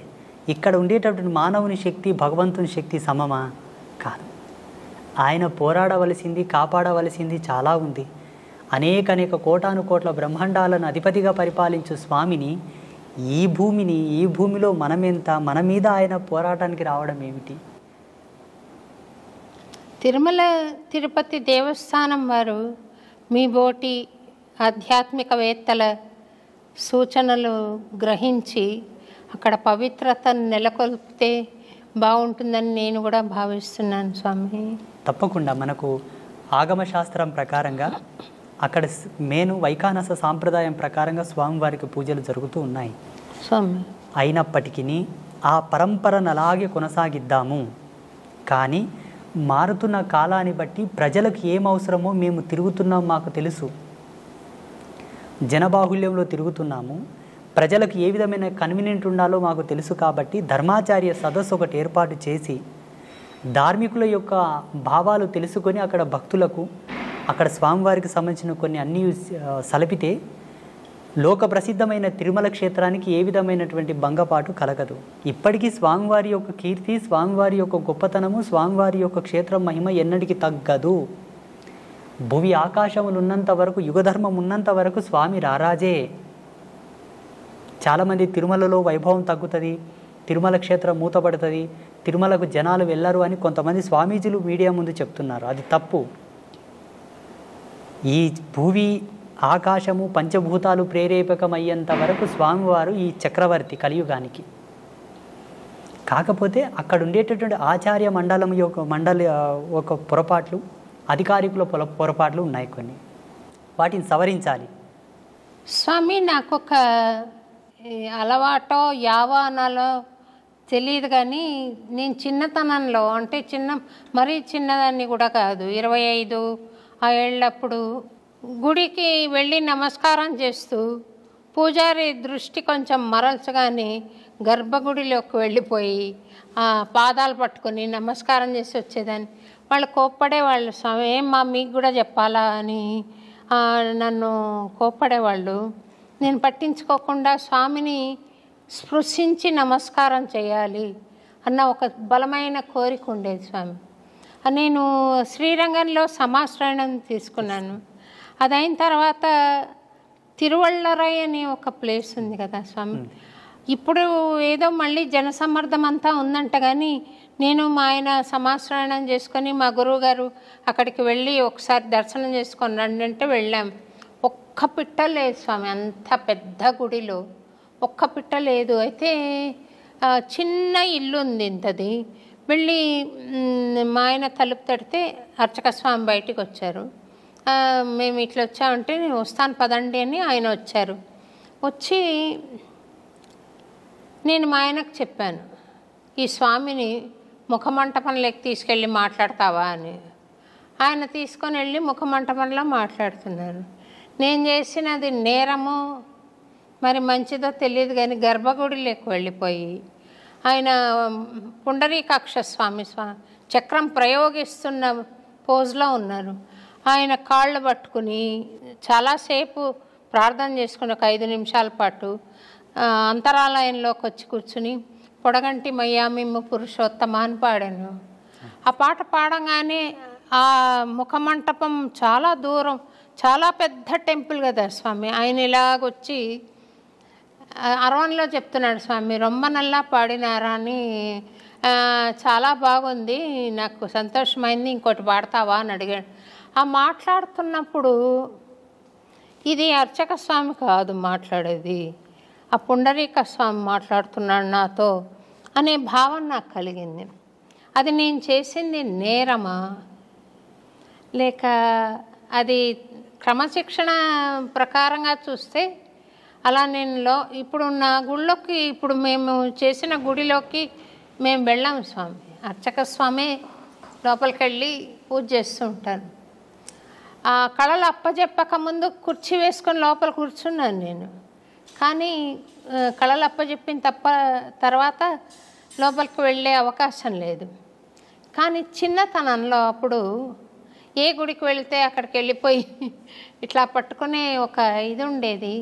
[SPEAKER 2] ఇక్కడ ఉండేటటువంటి మానవుని శక్తి భగవంతుని శక్తి సమమా? కాదు. ఆయన పోరాడవలసింది, కాపాడవలసింది చాలా ఉంది. అనేక కోటాను కోట్ల బ్రహ్మాండాలను అధిపతిగా పరిపాలించు స్వామిని, ఈ భూమిలో మనమెంత, మన మీద ఆయన పోరాటానికి రావడం ఏమిటి?
[SPEAKER 1] తిరుమల తిరుపతి దేవస్థానం వారు మీ బోటి ఆధ్యాత్మికవేత్తల సూచనలు గ్రహించి అక్కడ పవిత్రతను నెలకొల్పితే బాగుంటుందని నేను కూడా భావిస్తున్నాను స్వామి.
[SPEAKER 2] తప్పకుండా మనకు ఆగమశాస్త్రం ప్రకారంగా అక్కడ వైఖానస సాంప్రదాయం ప్రకారంగా స్వామివారికి పూజలు జరుగుతూ ఉన్నాయి.
[SPEAKER 1] స్వామి
[SPEAKER 2] అయినప్పటికీ ఆ పరంపరను అలాగే కొనసాగిద్దాము. కానీ మారుతున్న కాలాన్ని బట్టి ప్రజలకు ఏం అవసరమో మేము తిరుగుతున్నాం, మాకు తెలుసు. జనబాహుల్యంలో తిరుగుతున్నాము, ప్రజలకు ఏ విధమైన కన్వీనియంట్ ఉండాలో మాకు తెలుసు. కాబట్టి ధర్మాచార్య సదస్సు ఒకటి ఏర్పాటు చేసి ధార్మికుల యొక్క భావాలు తెలుసుకొని అక్కడ భక్తులకు, అక్కడ స్వామివారికి సంబంధించిన కొన్ని అన్నీ సలిపితే లోక ప్రసిద్ధమైన తిరుమల క్షేత్రానికి ఏ విధమైనటువంటి భంగపాటు కలగదు. ఇప్పటికీ స్వామివారి యొక్క కీర్తి, స్వామివారి యొక్క గొప్పతనము, స్వామివారి యొక్క క్షేత్రం మహిమ ఎన్నటికీ తగ్గదు. భువి ఆకాశములు ఉన్నంత వరకు, యుగధర్మం ఉన్నంత వరకు స్వామి రారాజే. చాలామంది తిరుమలలో వైభవం తగ్గుతుంది, తిరుమల క్షేత్రం మూతపడుతుంది, తిరుమలకు జనాలు వెళ్ళరు అని కొంతమంది స్వామీజీలు మీడియా ముందు చెప్తున్నారు. అది తప్పు. ఈ భూమి ఆకాశము పంచభూతాలు ప్రేరేపకమయ్యేంత వరకు స్వామివారు ఈ చక్రవర్తి కలియుగానికి. కాకపోతే అక్కడ ఉండేటటువంటి ఆచార్య మండలి ఒక పొరపాట్లు, అధికారికుల పొరపాట్లు ఉన్నాయి కొన్ని. వాటిని సవరించాలి.
[SPEAKER 1] స్వామి, నాకు ఒక అలవాటో యావానాలో తెలియదు, కానీ నేను చిన్నతనంలో, అంటే మరీ చిన్నదాన్ని కూడా కాదు, 25 ఆ ఏళ్ళప్పుడు గుడికి వెళ్ళి నమస్కారం చేస్తూ పూజారి దృష్టి కొంచెం మరల్చగానే గర్భగుడిలోకి వెళ్ళిపోయి పాదాలు పట్టుకొని నమస్కారం చేసి వచ్చేదాన్ని. వాళ్ళు కోప్పడేవాళ్ళు, స్వామి ఏమ్మా మీకు కూడా చెప్పాలా అని నన్ను కోప్పడేవాళ్ళు. నేను పట్టించుకోకుండా స్వామిని స్పృశించి నమస్కారం చేయాలి అన్న ఒక బలమైన కోరిక ఉండేది స్వామి. నేను శ్రీరంగంలో సమాశ్రయణం తీసుకున్నాను. అదైన తర్వాత తిరువళ్ళరై అనే ఒక ప్లేస్ ఉంది కదా స్వామి, ఇప్పుడు ఏదో మళ్ళీ జనసమ్మర్దం అంతా ఉందంట, కానీ నేను మా ఆయన సమాశ్రయణం చేసుకొని మా గురువు గారు అక్కడికి వెళ్ళి ఒకసారి దర్శనం చేసుకొని రండి అంటే వెళ్ళాం. ఒక్క పిట్ట లేదు స్వామి, అంత పెద్ద గుడిలో ఒక్క పిట్ట లేదు. అయితే చిన్న ఇల్లు ఉంది ఇంతది. వెళ్ళి మా ఆయన తలుపు తడితే అర్చక స్వామి బయటికి వచ్చారు. మేము ఇట్లా వచ్చామంటే నేను వస్తాను పదండి అని ఆయన వచ్చారు. వచ్చి నేను మా ఆయనకు చెప్పాను, ఈ స్వామిని ముఖమంటపంలోకి తీసుకెళ్ళి మాట్లాడతావా అని. ఆయన తీసుకొని వెళ్ళి ముఖమంటపంలో మాట్లాడుతున్నారు. నేను చేసినది నేరమో మరి మంచిదో తెలియదు, కానీ గర్భగుడిలోకి వెళ్ళిపోయి ఆయన పుండరీకాక్ష స్వామి చక్రం ప్రయోగిస్తున్న పోజ్లో ఉన్నారు. ఆయన కాళ్ళు పట్టుకుని చాలాసేపు ప్రార్థన చేసుకుని ఒక 5 నిమిషాల పాటు అంతరాలయంలోకి వచ్చి కూర్చుని పొడగంటి మయ్యామిమ్మ పురుషోత్తమ అని పాడాను. ఆ పాట పాడంగానే ఆ ముఖమంటపం చాలా దూరం, చాలా పెద్ద టెంపుల్ కదా స్వామి. ఆయన ఇలాగొచ్చి అరవన్లో చెప్తున్నాడు, స్వామి రొమ్మ నల్లా పాడినారా అని, చాలా బాగుంది, నాకు సంతోషమైంది, ఇంకోటి పాడతావా అని అడిగాడు. ఆ మాట్లాడుతున్నప్పుడు ఇది అర్చక స్వామి కాదు మాట్లాడేది, ఆ పుండరీక స్వామి మాట్లాడుతున్నాడు నాతో అనే భావన నాకు కలిగింది. అది నేను చేసింది నేరమా, లేక అది క్రమశిక్షణ ప్రకారంగా చూస్తే అలా నేను ఇప్పుడు నా గుళ్ళోకి, ఇప్పుడు మేము చేసిన గుడిలోకి మేము వెళ్ళాము స్వామి. అర్చక స్వామి లోపలికి వెళ్ళి పూజ చేస్తూ ఉంటాను. ఆ కళలు అప్పచెప్పక ముందు కుర్చీ వేసుకొని లోపల కూర్చున్నాను నేను. కానీ కళలు అప్పచెప్పిన తర్వాత లోపలికి వెళ్ళే అవకాశం లేదు. కానీ చిన్నతనంలో అప్పుడు ఏ గుడికి వెళితే అక్కడికి వెళ్ళిపోయి ఇట్లా పట్టుకునే ఒక ఇది ఉండేది.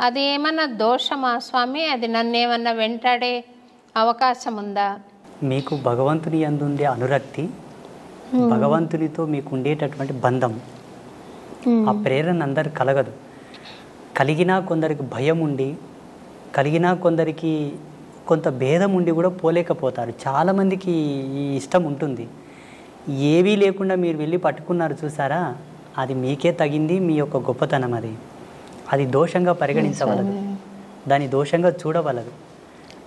[SPEAKER 1] అది ఏమన్నా దోషమా స్వామి? అది నన్ను ఏమన్నా వెంటాడే అవకాశం ఉందా?
[SPEAKER 2] మీకు భగవంతుని యందుండే అనురక్తి, భగవంతునితో మీకు ఉండేటటువంటి బంధం, ఆ ప్రేరణ అందరికి కలగదు. కలిగినా కొందరికి భయం ఉండి, కలిగినా కొందరికి కొంత భేదం ఉండి కూడా పోలేకపోతారు. చాలామందికి ఈ ఇష్టం ఉంటుంది. ఏవీ లేకుండా మీరు వెళ్ళి పట్టుకున్నారు చూసారా, అది మీకే తగింది, మీ యొక్క గొప్పతనం. అది దోషంగా పరిగణించవలదు, దాన్ని దోషంగా చూడవలదు.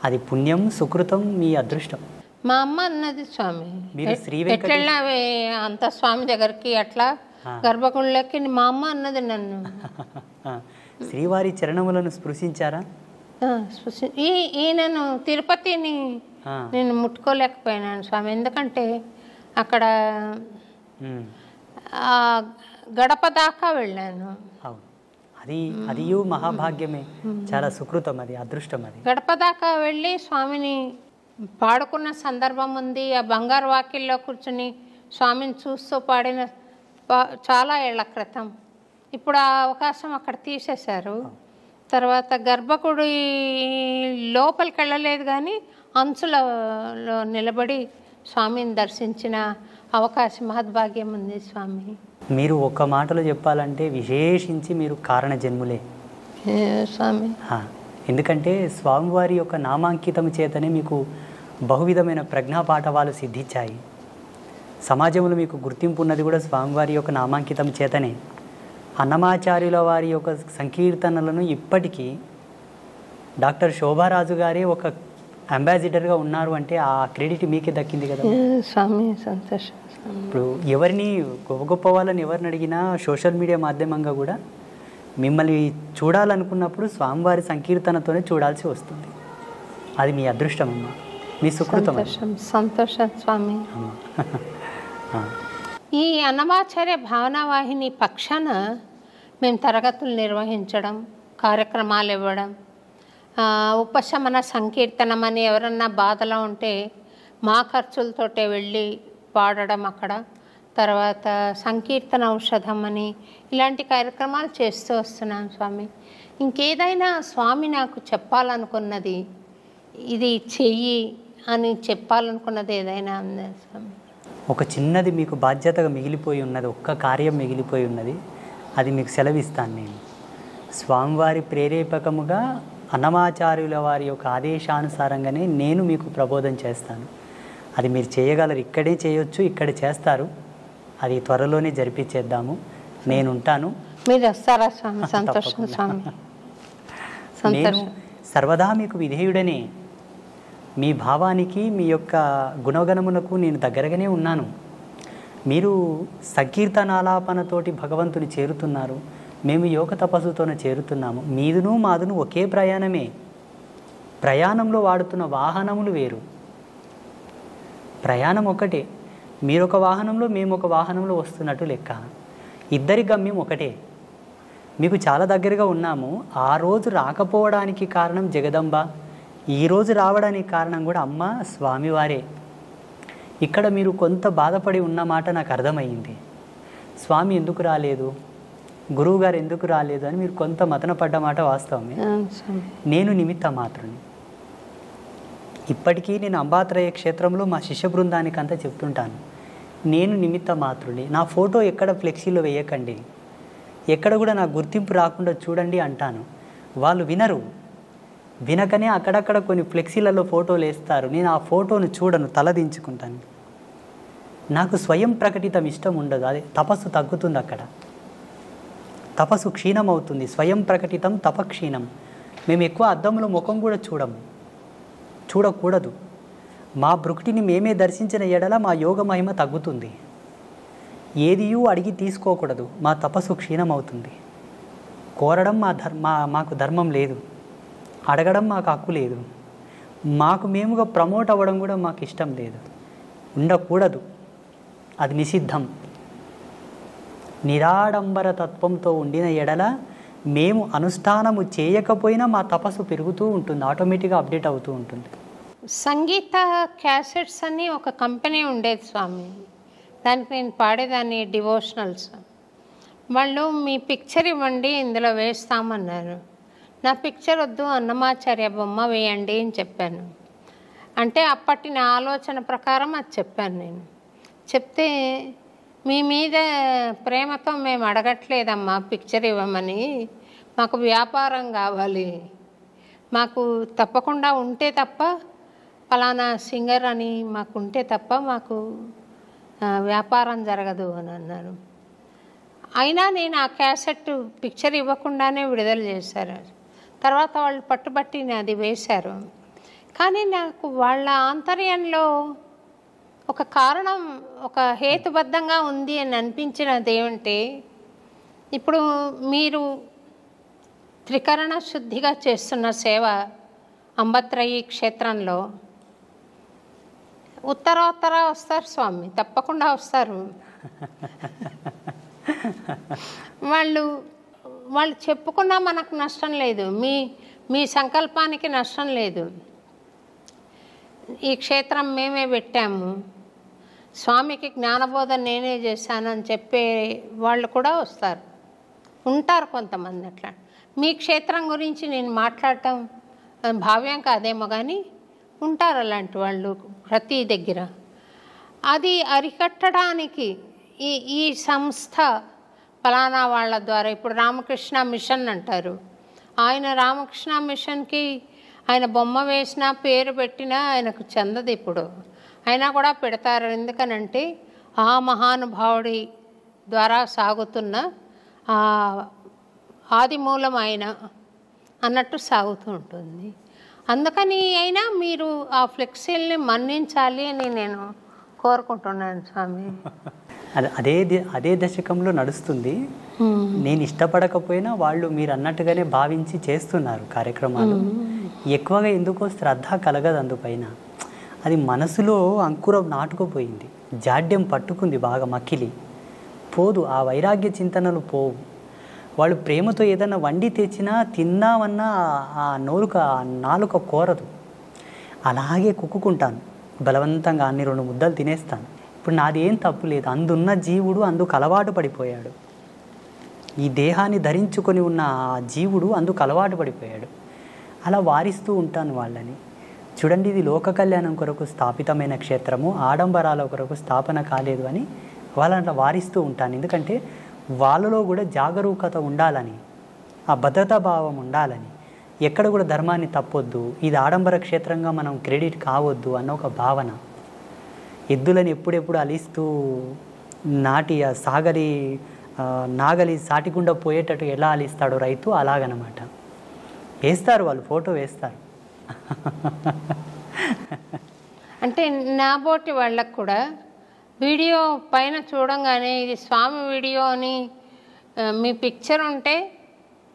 [SPEAKER 2] అది పుణ్యం, సుకృతం, మీ అదృష్టం.
[SPEAKER 1] మా అమ్మ అన్నది స్వామి,
[SPEAKER 2] మీరు
[SPEAKER 1] ఎట్లెళ్ళావే అంత స్వామి దగ్గరికి అట్లా గర్భగుళ్ళకి, మా అమ్మ అన్నది నన్ను.
[SPEAKER 2] శ్రీవారి చరణములను స్పృశించారా?
[SPEAKER 1] ఈయనను తిరుపతిని
[SPEAKER 2] ఆ,
[SPEAKER 1] నేను ముట్టుకోలేకపోయినాను స్వామి, ఎందుకంటే అక్కడ ఆ గడప దాకా వెళ్ళాను.
[SPEAKER 2] అవును, అది మహాభాగ్యమే, చాలా సుకృతం, అది అదృష్టం. అది
[SPEAKER 1] గడప దాకా వెళ్ళి స్వామిని పాడుకున్న సందర్భం ఉంది. ఆ బంగారు వాకిల్లో కూర్చుని స్వామిని చూస్తూ పాడిన చాలా ఏళ్ల క్రితం. ఇప్పుడు ఆ అవకాశం అక్కడ తీసేశారు. తర్వాత గర్భగుడి లోపలికి వెళ్ళలేదు, కానీ అంచులలో నిలబడి స్వామిని దర్శించిన అవకాశం, మహద్భాగ్యం ఉంది స్వామి.
[SPEAKER 2] మీరు ఒక్క మాటలో చెప్పాలంటే విశేషించి మీరు కారణ జన్ములే
[SPEAKER 1] స్వామి.
[SPEAKER 2] ఎందుకంటే స్వామివారి యొక్క నామాంకితం చేతనే మీకు బహువిధమైన ప్రజ్ఞాపాఠవాలు సిద్ధించాయి. సమాజంలో మీకు గుర్తింపు ఉన్నది కూడా స్వామివారి యొక్క నామాంకితం చేతనే. అన్నమాచార్యుల వారి యొక్క సంకీర్తనలను ఇప్పటికీ డాక్టర్ శోభారాజు గారే ఒక అంబాసిడర్గా ఉన్నారు అంటే ఆ క్రెడిట్ మీకే దక్కింది కదా
[SPEAKER 1] స్వామి. సంతోషం.
[SPEAKER 2] ఇప్పుడు ఎవరిని గొప్ప గొప్ప వాళ్ళని ఎవరిని అడిగినా సోషల్ మీడియా మాధ్యమంగా కూడా మిమ్మల్ని చూడాలనుకున్నప్పుడు స్వామివారి సంకీర్తనతోనే చూడాల్సి వస్తుంది. అది మీ అదృష్టం అమ్మా, మీ సుకృతం.
[SPEAKER 1] సంతోషం స్వామి. ఈ అన్నమాచార్య భావనావాహిని పక్షాన మేము తరగతులు నిర్వహించడం, కార్యక్రమాలు ఇవ్వడం, ఉపశమన సంకీర్తనం అని ఎవరన్నా బాధలో ఉంటే మా ఖర్చులతోటే వెళ్ళి పాడడం అక్కడ. తర్వాత సంకీర్తన ఔషధం అని ఇలాంటి కార్యక్రమాలు చేస్తూ వస్తున్నాను స్వామి. ఇంకేదైనా స్వామి నాకు చెప్పాలనుకున్నది, ఇది చెయ్యి అని చెప్పాలనుకున్నది ఏదైనా ఉందా స్వామి?
[SPEAKER 2] ఒక చిన్నది మీకు బాధ్యతగా మిగిలిపోయి ఉన్నది, ఒక్క కార్యం మిగిలిపోయి ఉన్నది, అది మీకు సెలవిస్తాను నేను. స్వామివారి ప్రేరేపకముగా అన్నమాచార్యుల వారి యొక్క ఆదేశానుసారంగానే నేను మీకు ప్రబోధం చేస్తాను. అది మీరు చేయగలరు, ఇక్కడే చేయొచ్చు, ఇక్కడే చేస్తారు. అది త్వరలోనే జరిపించేద్దాము. నేను ఉంటాను,
[SPEAKER 1] మీరు వస్తారా స్వామి? సంతోషం స్వామి.
[SPEAKER 2] నేను సర్వదా మీకు విధేయుడనే. మీ భావానికి, మీ యొక్క గుణగణమునకు నేను దగ్గరగానే ఉన్నాను. మీరు సంకీర్తనాలాపనతోటి భగవంతుని చేరుతున్నారు, మేము యోగ తపస్సుతోనే చేరుతున్నాము. మీదును మాదును ఒకే ప్రయాణమే. ప్రయాణంలో వాడుతున్న వాహనములు వేరు, ప్రయాణం ఒకటే. మీరు ఒక వాహనంలో, మేము ఒక వాహనంలో వస్తున్నట్టు లెక్క. ఇద్దరి గమ్యం ఒకటే. మీకు చాలా దగ్గరగా ఉన్నాము. ఆ రోజు రాకపోవడానికి కారణం జగదంబ, ఈరోజు రావడానికి కారణం కూడా అమ్మ స్వామివారే. ఇక్కడ మీరు కొంత బాధపడి ఉన్నమాట నాకు అర్థమైంది. స్వామి ఎందుకు రాలేదు, గురువుగారు ఎందుకు రాలేదు అని మీరు కొంత మతన పడ్డమాట వాస్తవమే. నేను నిమిత్త మాత్రుని. ఇప్పటికీ నేను అంబాత్రయ క్షేత్రంలో మా శిష్య బృందానికి అంతా చెప్తుంటాను, నేను నిమిత్త మాత్రుని. నా ఫోటో ఎక్కడ ఫ్లెక్సీలో వేయకండి, ఎక్కడ కూడా నా గుర్తింపు రాకుండా చూడండి అంటాను. వాళ్ళు వినరు. వినకనే అక్కడక్కడ కొన్ని ఫ్లెక్సీలలో ఫోటోలు వేస్తారు. నేను ఆ ఫోటోను చూడను, తలదించుకుంటాను. నాకు స్వయం ప్రకటితం ఇష్టం ఉండదు. అదే తపస్సు తగ్గుతుంది, అక్కడ తపస్సు క్షీణం అవుతుంది. స్వయం ప్రకటితం తపక్షీణం. మేము ఎక్కువ అద్దంలో ముఖం కూడా చూడకూడదు. మా బ్రుక్టిని మేమే దర్శించిన ఎడల మా యోగ మహిమ తగ్గుతుంది. ఏదియూ అడిగి తీసుకోకూడదు, మా తపస్సు క్షీణమవుతుంది. కోరడం మాకు ధర్మం లేదు, అడగడం మాకు హక్కు లేదు, మాకు మేముగా ప్రమోట్ అవ్వడం కూడా మాకు ఇష్టం లేదు, ఉండకూడదు. అది నిషిద్ధం. నిరాడంబర తత్వంతో ఉండిన ఎడల మేము అనుష్ఠానము చేయకపోయినా మా తపస్సు పెరుగుతూ ఉంటుంది, ఆటోమేటిక్గా అప్డేట్ అవుతూ ఉంటుంది.
[SPEAKER 1] సంగీత క్యాసెట్స్ అని ఒక కంపెనీ ఉండేది స్వామి, దానికి నేను పాడేదాన్ని డివోషనల్స్. వాళ్ళు మీ పిక్చర్ ఇవ్వండి, ఇందులో వేస్తామన్నారు. నా పిక్చర్ వద్దు, అన్నమాచార్య బొమ్మ వేయండి అని చెప్పాను. అంటే అప్పటి నా ఆలోచన ప్రకారం అది చెప్పాను నేను. చెప్తే మీ మీద ప్రేమతో మేము అడగట్లేదమ్మా పిక్చర్ ఇవ్వమని, మాకు వ్యాపారం కావాలి, మాకు తప్పకుండా ఉంటే తప్ప ఫలానా సింగర్ అని మాకు ఉంటే తప్ప మాకు వ్యాపారం జరగదు అని అన్నారు. అయినా నేను ఆ క్యాసెట్ పిక్చర్ ఇవ్వకుండానే విడుదల చేశారు. తర్వాత వాళ్ళు పట్టుబట్టి అది వేశారు. కానీ నాకు వాళ్ళ ఆంతర్యంలో ఒక కారణం, ఒక హేతుబద్ధంగా ఉంది అని అనిపించినది ఏమంటే, ఇప్పుడు మీరు త్రికరణ శుద్ధిగా చేస్తున్న సేవ అంబత్రయి క్షేత్రంలో ఉత్తర వస్తారు స్వామి, తప్పకుండా వస్తారు. వాళ్ళు చెప్పుకున్నా మనకు నష్టం లేదు, మీ సంకల్పానికి నష్టం లేదు. ఈ క్షేత్రం మేమే పెట్టాము, స్వామికి జ్ఞానబోధన నేనే చేశానని చెప్పే వాళ్ళు కూడా వస్తారు, ఉంటారు కొంతమంది. అట్లా మీ క్షేత్రం గురించి నేను మాట్లాడటం భావ్యం కాదేమో కానీ ఉంటారు అలాంటి వాళ్ళు ప్రతి దగ్గర. అది అరికట్టడానికి ఈ సంస్థ ఫలానా వాళ్ళ ద్వారా, ఇప్పుడు రామకృష్ణ మిషన్ అంటారు, ఆయన రామకృష్ణ మిషన్కి ఆయన బొమ్మ వేసినా పేరు పెట్టినా ఆయనకు చెందదు. ఇప్పుడు అయినా కూడా పెడతారు. ఎందుకనంటే ఆ మహానుభావుడి ద్వారా సాగుతున్న ఆదిమూలం ఆయన అన్నట్టు సాగుతూ ఉంటుంది. అందుకని అయినా మీరు ఆ ఫ్లెక్సీల్ని మన్నించాలి అని నేను కోరుకుంటున్నాను స్వామి.
[SPEAKER 2] అదే దశకంలో నడుస్తుంది. నేను ఇష్టపడకపోయినా వాళ్ళు మీరు అన్నట్టుగానే భావించి చేస్తున్నారు కార్యక్రమాలు. ఎక్కువగా ఎందుకో శ్రద్ధ కలగదు అందుపైన. అది మనసులో అంకురం నాటుకుపోయింది, జాడ్యం పట్టుకుంది బాగా, మక్కిలి పోదు, ఆ వైరాగ్య చింతనలు పోవు. వాళ్ళు ప్రేమతో ఏదైనా వండి తెచ్చినా తిన్నామన్నా ఆ నాలుక కోరదు. అలాగే కుక్కుకుంటాను బలవంతంగా, అన్ని 2 ముద్దలు తినేస్తాను. ఇప్పుడు నాదేం తప్పు లేదు, అందున్న జీవుడు అందుకు అలవాటు పడిపోయాడు. ఈ దేహాన్ని ధరించుకొని ఉన్న ఆ జీవుడు అందుకు అలవాటు పడిపోయాడు. అలా వారిస్తూ ఉంటాను వాళ్ళని. చూడండి, ఇది లోక కళ్యాణం కొరకు స్థాపితమైన క్షేత్రము, ఆడంబరాల కొరకు స్థాపన కాలేదు అని వాళ్ళని వారిస్తూ ఉంటాను. ఎందుకంటే వాళ్ళలో కూడా జాగరూకత ఉండాలని, ఆ భద్రతా భావం ఉండాలని, ఎక్కడ కూడా ధర్మాన్ని తప్పొద్దు, ఇది ఆడంబర క్షేత్రంగా మనం క్రెడిట్ కావద్దు అన్న ఒక భావన. ఎద్దులను ఎప్పుడెప్పుడు అలిస్తూ నాగలి సాటికుండా పోయేటట్టు ఎలా అలిస్తాడో రైతు, అలాగనమాట. వేస్తారు వాళ్ళు, ఫోటో వేస్తారు.
[SPEAKER 1] అంటే నాబోటి వాళ్ళకు కూడా వీడియో పైన చూడంగానే ఇది స్వామి వీడియో అని మీ పిక్చర్ ఉంటే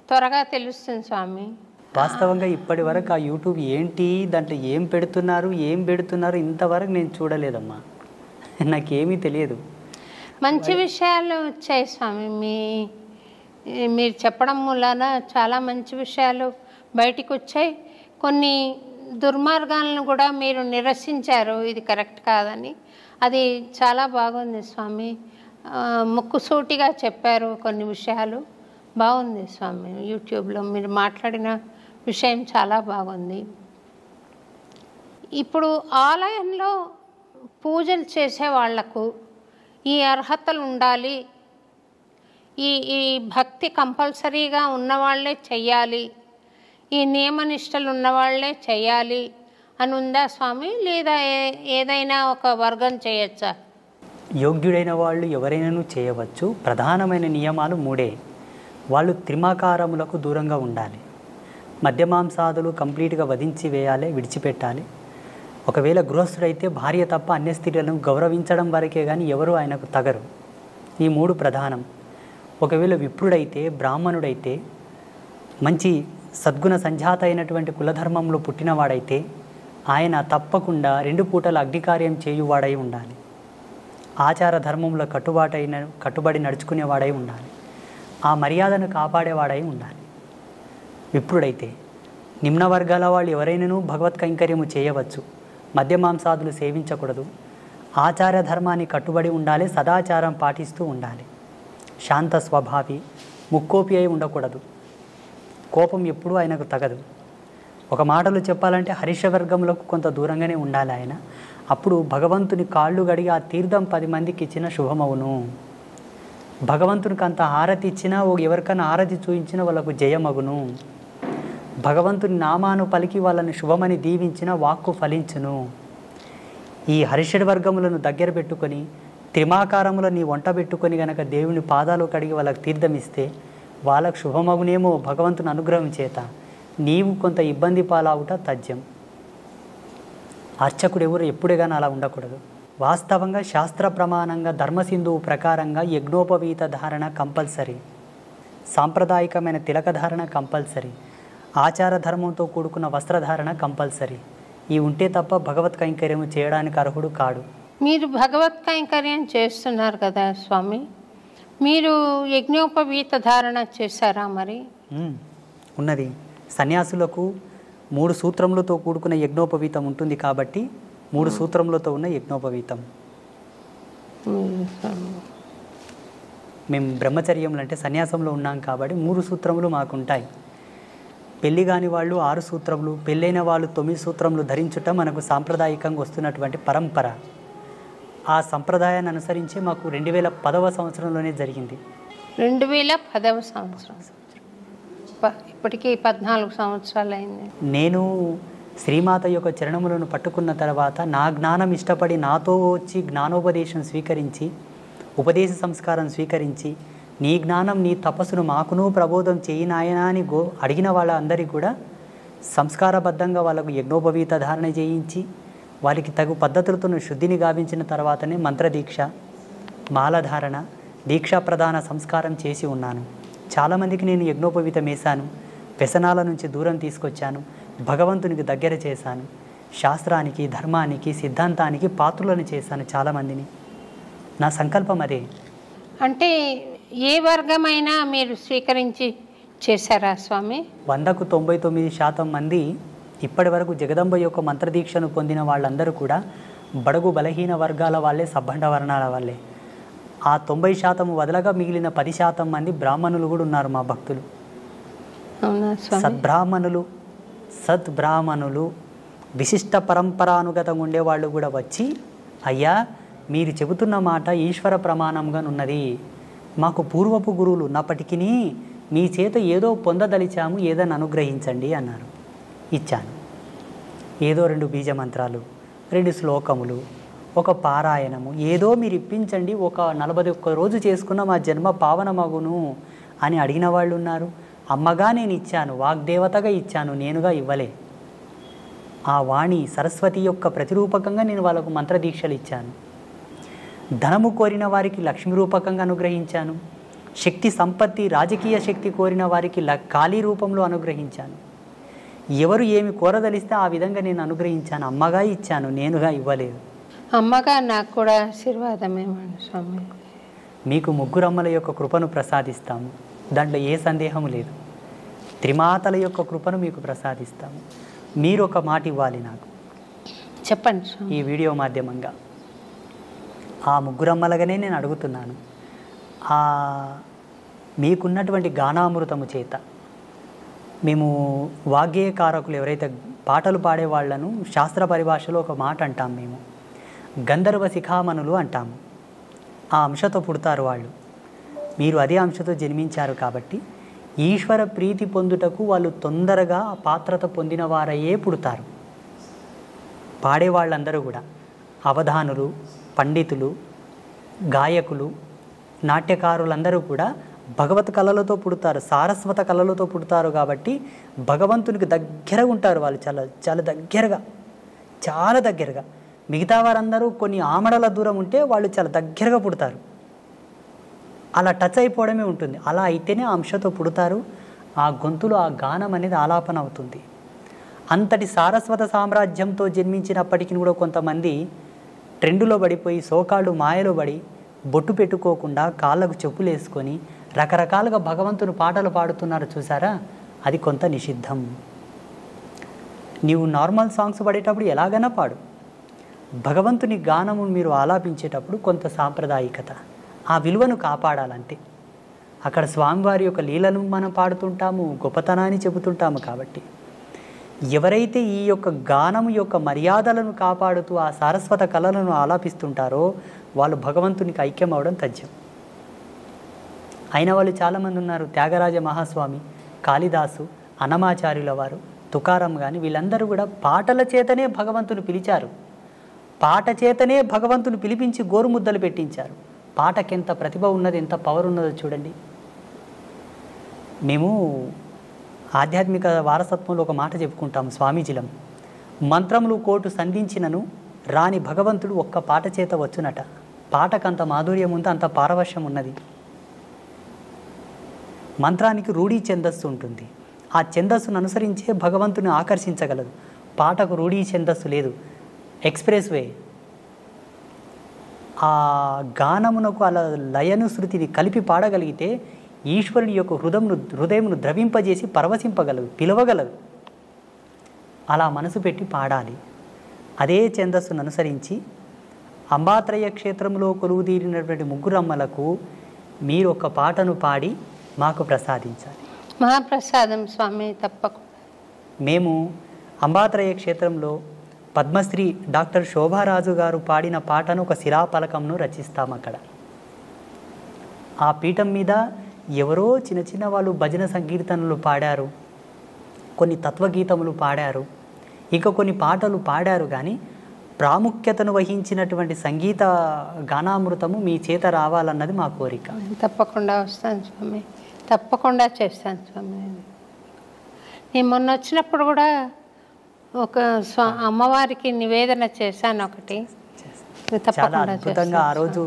[SPEAKER 1] త్వరగా తెలుస్తుంది స్వామి.
[SPEAKER 2] వాస్తవంగా ఇప్పటి వరకు ఆ యూట్యూబ్ ఏంటి, దాంట్లో ఏం పెడుతున్నారు ఇంతవరకు నేను చూడలేదమ్మా, నాకేమీ తెలియదు.
[SPEAKER 1] మంచి విషయాలు వచ్చాయి స్వామి, మీరు చెప్పడం మూలాన చాలా మంచి విషయాలు బయటికి వచ్చాయి. కొన్ని దుర్మార్గాలను కూడా మీరు నిరసించారు, ఇది కరెక్ట్ కాదని. అది చాలా బాగుంది స్వామి, ముక్కుసూటిగా చెప్పారు కొన్ని విషయాలు. బాగుంది స్వామి, యూట్యూబ్లో మీరు మాట్లాడిన విషయం చాలా బాగుంది. ఇప్పుడు ఆలయంలో పూజలు చేసే వాళ్లకు ఈ అర్హతలు ఉండాలి, ఈ భక్తి కంపల్సరీగా ఉన్నవాళ్లే చెయ్యాలి, ఈ నియమనిష్టలు ఉన్నవాళ్లే చెయ్యాలి అని ఉందా స్వామి, లేదా ఏదైనా ఒక వర్గం చేయొచ్చా?
[SPEAKER 2] యోగ్యుడైన వాళ్ళు ఎవరైనాను చేయవచ్చు. ప్రధానమైన నియమాలు 3. వాళ్ళు త్రిమాకారములకు దూరంగా ఉండాలి, మద్యమాంసాదులు కంప్లీట్గా వధించి వేయాలి, విడిచిపెట్టాలి. ఒకవేళ గృహస్థుడైతే భార్య తప్ప అన్య స్త్రీలను గౌరవించడం వరకే కానీ ఎవరు ఆయనకు తగరు. ఈ 3 ప్రధానం. ఒకవేళ విప్రుడైతే, బ్రాహ్మణుడైతే, మంచి సద్గుణ సంజాత అయినటువంటి కులధర్మంలో పుట్టినవాడైతే ఆయన తప్పకుండా 2 పూటల అగ్నికార్యం చేయువాడై ఉండాలి. ఆచార ధర్మంలో కట్టుబడి నడుచుకునేవాడై ఉండాలి. ఆ మర్యాదను కాపాడేవాడై ఉండాలి. విప్రుడైతే నిమ్న వర్గాల వాళ్ళు ఎవరైనాను భగవత్ కైంకర్యము చేయవచ్చు, మద్యమాంసాదులు సేవించకూడదు, ఆచార ధర్మాన్ని కట్టుబడి ఉండాలి, సదాచారం పాటిస్తూ ఉండాలి, శాంత స్వభావి, ముక్కోపి అయి ఉండకూడదు, కోపం ఎప్పుడూ ఆయనకు తగదు. ఒక మాటలో చెప్పాలంటే హరిషవర్గంలోకి కొంత దూరంగానే ఉండాలి ఆయన. అప్పుడు భగవంతుని కాళ్ళు గడిగి ఆ తీర్థం 10 మందికి ఇచ్చిన శుభమవును. భగవంతునికి అంత హారతి ఇచ్చినా, ఎవరికైనా హారతి చూయించినా వాళ్ళకు జయమగును. భగవంతుని నామాను పలికి వాళ్ళని శుభమని దీవించిన వాక్కు ఫలించును. ఈ హరిషడ్ వర్గములను దగ్గర పెట్టుకొని త్రిమాకారములో నీ వంట పెట్టుకొని గనక దేవుని పాదాలు కడిగి వాళ్ళకి తీర్థం ఇస్తే వాళ్ళకు శుభమగునేమో భగవంతుని అనుగ్రహం చేత. నీవు కొంత ఇబ్బంది పాలవుట తథ్యం. అర్చకుడు ఎవరు ఎప్పుడే కానీ అలా ఉండకూడదు. వాస్తవంగా శాస్త్ర ప్రమాణంగా ధర్మసింధువు ప్రకారంగా యజ్ఞోపవీత ధారణ కంపల్సరీ. సాంప్రదాయకమైన తిలకధారణ కంపల్సరీ, ఆచార ధర్మంతో కూడుకున్న వస్త్రధారణ కంపల్సరీ. ఈ ఉంటే తప్ప భగవత్ కైంకర్యం చేయడానికి అర్హుడు కాడు.
[SPEAKER 1] మీరు భగవత్ కైంకర్యం చేస్తున్నారు కదా స్వామి, మీరు యజ్ఞోపవీత ధారణ చేశారా మరి?
[SPEAKER 2] ఉన్నది. సన్యాసులకు 3 సూత్రములతో కూడుకున్న యజ్ఞోపవీతం ఉంటుంది కాబట్టి 3 సూత్రములతో ఉన్న యజ్ఞోపవీతం. మేము బ్రహ్మచర్యంలో అంటే సన్యాసంలో ఉన్నాం కాబట్టి 3 సూత్రములు మాకుంటాయి. పెళ్ళి కాని వాళ్ళు 6 సూత్రములు, పెళ్ళైన వాళ్ళు 9 సూత్రములు ధరించుట మనకు సాంప్రదాయకంగా వస్తున్నటువంటి పరంపర. ఆ సంప్రదాయాన్ని అనుసరించే మాకు 2010వ సంవత్సరంలోనే జరిగింది.
[SPEAKER 1] 2010వ సంవత్సరం, ఇప్పటికీ 14 సంవత్సరాలు అయింది.
[SPEAKER 2] నేను శ్రీమాత యొక్క చరణములను పట్టుకున్న తర్వాత నా జ్ఞానం ఇష్టపడి నాతో వచ్చి జ్ఞానోపదేశం స్వీకరించి, ఉపదేశ సంస్కారం స్వీకరించి, నీ జ్ఞానం నీ తపస్సును మాకును ప్రబోధం చేయి నాయనా అని అడిగిన వాళ్ళందరికీ కూడా సంస్కారబద్ధంగా వాళ్ళకు యజ్ఞోపవీత ధారణ చేయించి వారికి తగు పద్ధతులతో శుద్ధిని గావించిన తర్వాతనే మంత్రదీక్ష, మాలధారణ, దీక్షా ప్రధాన సంస్కారం చేసి ఉన్నాను. చాలామందికి నేను యజ్ఞోపవీతం వేశాను, వ్యసనాల నుంచి దూరం తీసుకొచ్చాను, భగవంతునికి దగ్గర చేశాను, శాస్త్రానికి, ధర్మానికి, సిద్ధాంతానికి పాత్రులను చేశాను చాలామందిని. నా సంకల్పం అదే.
[SPEAKER 1] అంటే ఏ వర్గమైనా మీరు స్వీకరించి చేశారా స్వామి?
[SPEAKER 2] 100కు 99% మంది ఇప్పటి వరకు జగదంబ యొక్క మంత్రదీక్షను పొందిన వాళ్ళందరూ కూడా బడుగు బలహీన వర్గాల వాళ్ళే, సబ్బండ వర్ణాల వాళ్ళే. ఆ 90% వదలగా మిగిలిన 10% మంది బ్రాహ్మణులు కూడా ఉన్నారు మా భక్తులు. సద్బ్రాహ్మణులు విశిష్ట పరంపరానుగతంగా ఉండేవాళ్ళు కూడా వచ్చి, అయ్యా మీరు చెబుతున్న మాట ఈశ్వర ప్రమాణంగా ఉన్నది, మాకు పూర్వపు గురువులు ఉన్నప్పటికీ మీ చేత ఏదో పొందదలిచాము, ఏదని అనుగ్రహించండి అన్నారు. ఇచ్చాను. ఏదో 2 బీజమంత్రాలు, 2 శ్లోకములు, ఒక పారాయణము, ఏదో మీరు ఇప్పించండి, ఒక 41 రోజు చేసుకున్న మా జన్మ పావనమగును అని అడిగిన వాళ్ళు ఉన్నారు. అమ్మగా నేను ఇచ్చాను, వాగ్దేవతగా ఇచ్చాను, నేనుగా ఇవ్వలే. ఆ వాణి సరస్వతి యొక్క ప్రతిరూపకంగా నేను వాళ్ళకు మంత్రదీక్షలు ఇచ్చాను. ధనము కోరిన వారికి లక్ష్మీ రూపకంగా అనుగ్రహించాను. శక్తి సంపత్తి, రాజకీయ శక్తి కోరిన వారికి కాళీ రూపంలో అనుగ్రహించాను. ఎవరు ఏమి కోరదలిస్తే ఆ విధంగా నేను అనుగ్రహించాను. అమ్మగా ఇచ్చాను, నేనుగా ఇవ్వలేదు.
[SPEAKER 1] అమ్మగా నాకు కూడా ఆశీర్వాదమేమండి స్వామి.
[SPEAKER 2] మీకు 3 అమ్మల యొక్క కృపను ప్రసాదిస్తాము, దాంట్లో ఏ సందేహము లేదు. త్రిమాతల యొక్క కృపను మీకు ప్రసాదిస్తాము. మీరు ఒక మాట ఇవ్వాలి నాకు.
[SPEAKER 1] చెప్పండి స్వామి.
[SPEAKER 2] ఈ వీడియో మాధ్యమంగా ఆ 3 అమ్మలుగానే నేను అడుగుతున్నాను. మీకున్నటువంటి గానామృతము చేత మేము వాగ్గేయకారకులు ఎవరైతే పాటలు పాడే వాళ్ళను శాస్త్ర పరిభాషలో ఒక మాట అంటాం, మేము గంధర్వ శిఖామణులు అంటాము. ఆ అంశతో పుడతారు వాళ్ళు. మీరు అదే అంశతో జన్మించారు కాబట్టి ఈశ్వర ప్రీతి పొందుటకు వాళ్ళు తొందరగా ఆ పాత్రత పొందిన వారయ్యే పుడతారు. పాడే వాళ్ళందరూ కూడా అవధానులు, పండితులు, గాయకులు, నాట్యకారులందరూ కూడా భగవత్ కళలతో పుడతారు, సారస్వత కళలతో పుడతారు. కాబట్టి భగవంతునికి దగ్గరగా ఉంటారు వాళ్ళు, చాలా చాలా దగ్గరగా. మిగతా వారందరూ కొన్ని ఆమడల దూరం ఉంటే వాళ్ళు చాలా దగ్గరగా పుడతారు. అలా టచ్ అయిపోవడమే ఉంటుంది. అలా అయితేనే ఆ అంశతో పుడతారు. ఆ గొంతులో ఆ గానం అనేది ఆలాపన అవుతుంది. అంతటి సారస్వత సామ్రాజ్యంతో జన్మించినప్పటికీ కూడా కొంతమంది ట్రెండులో పడిపోయి, సోకాళ్ళు మాయలో పడి, బొట్టు పెట్టుకోకుండా కాళ్ళకు చెప్పులు వేసుకొని రకరకాలుగా భగవంతుని పాటలు పాడుతున్నారు చూసారా, అది కొంత నిషిద్ధం. నీవు నార్మల్ సాంగ్స్ పాడేటప్పుడు ఎలాగైనా పాడు, భగవంతుని గానము మీరు ఆలాపించేటప్పుడు కొంత సాంప్రదాయికత, ఆ విలువను కాపాడాలంతే. అక్కడ స్వామివారి యొక్క లీలను మనం పాడుతుంటాము, గొప్పతనాన్ని చెబుతుంటాము. కాబట్టి ఎవరైతే ఈ యొక్క గానము యొక్క మర్యాదలను కాపాడుతూ ఆ సారస్వత కళలను ఆలాపిస్తుంటారో వాళ్ళు భగవంతునికి ఐక్యం అవడం తథ్యం. అయిన వాళ్ళు చాలామంది ఉన్నారు. త్యాగరాజ మహాస్వామి, కాళిదాసు, అన్నమాచార్యుల వారు, తుకారం కానీ వీళ్ళందరూ కూడా పాటల చేతనే భగవంతుని పిలిచారు. పాట చేతనే భగవంతుని పిలిపించి గోరుముద్దలు పెట్టించారు. పాటకెంత ప్రతిభ ఉన్నది, ఎంత పవర్ ఉన్నదో చూడండి. మేము ఆధ్యాత్మిక వారసత్వంలో ఒక మాట చెప్పుకుంటాం స్వామీజీలం, మంత్రములు కోటు సంధించినను రాని భగవంతుడు ఒక్క పాట చేత వచ్చునట. పాటకంత మాధుర్యం ఉంది, అంత పారవశ్యం ఉన్నది. మంత్రానికి రూఢీ ఛందస్సు ఉంటుంది. ఆ ఛందస్సును అనుసరించే భగవంతుని ఆకర్షించగలదు. పాటకు రూఢీ ఛందస్సు లేదు, ఎక్స్ప్రెస్ వే. ఆ గానమునకు అలా లయను శృతిని కలిపి పాడగలిగితే ఈశ్వరుని యొక్క హృదయమును ద్రవింపజేసి పరవశింపగలదు, పిలవగలదు. అలా మనసు పెట్టి పాడాలి. అదే ఛందస్సును అనుసరించి అంబాత్రయ క్షేత్రంలో కొలువుదీరినటువంటి ముగ్గురమ్మలకు మీరు ఒక పాటను పాడి మాకు ప్రసాదించాలి.
[SPEAKER 1] మహాప్రసాదం స్వామి, తప్పకుండా.
[SPEAKER 2] మేము అంబాత్రయ క్షేత్రంలో పద్మశ్రీ డాక్టర్ శోభారాజు గారు పాడిన పాటను ఒక శిలాపలకంను రచిస్తాం. అక్కడ ఆ పీఠం మీద ఎవరో చిన్న చిన్న వాళ్ళు భజన సంకీర్తనలు పాడారు, కొన్ని తత్వగీతములు పాడారు, ఇంకా కొన్ని పాటలు పాడారు. కానీ ప్రాముఖ్యతను వహించినటువంటి సంగీత గానామృతము మీ చేత రావాలన్నది మా కోరిక.
[SPEAKER 1] తప్పకుండా వస్తాను స్వామి, తప్పకుండా చేస్తాను స్వామి. నేను మొన్న వచ్చినప్పుడు కూడా ఒక అమ్మవారికి నివేదన చేశాను ఒకటి.
[SPEAKER 2] చాలా అద్భుతంగా ఆ రోజు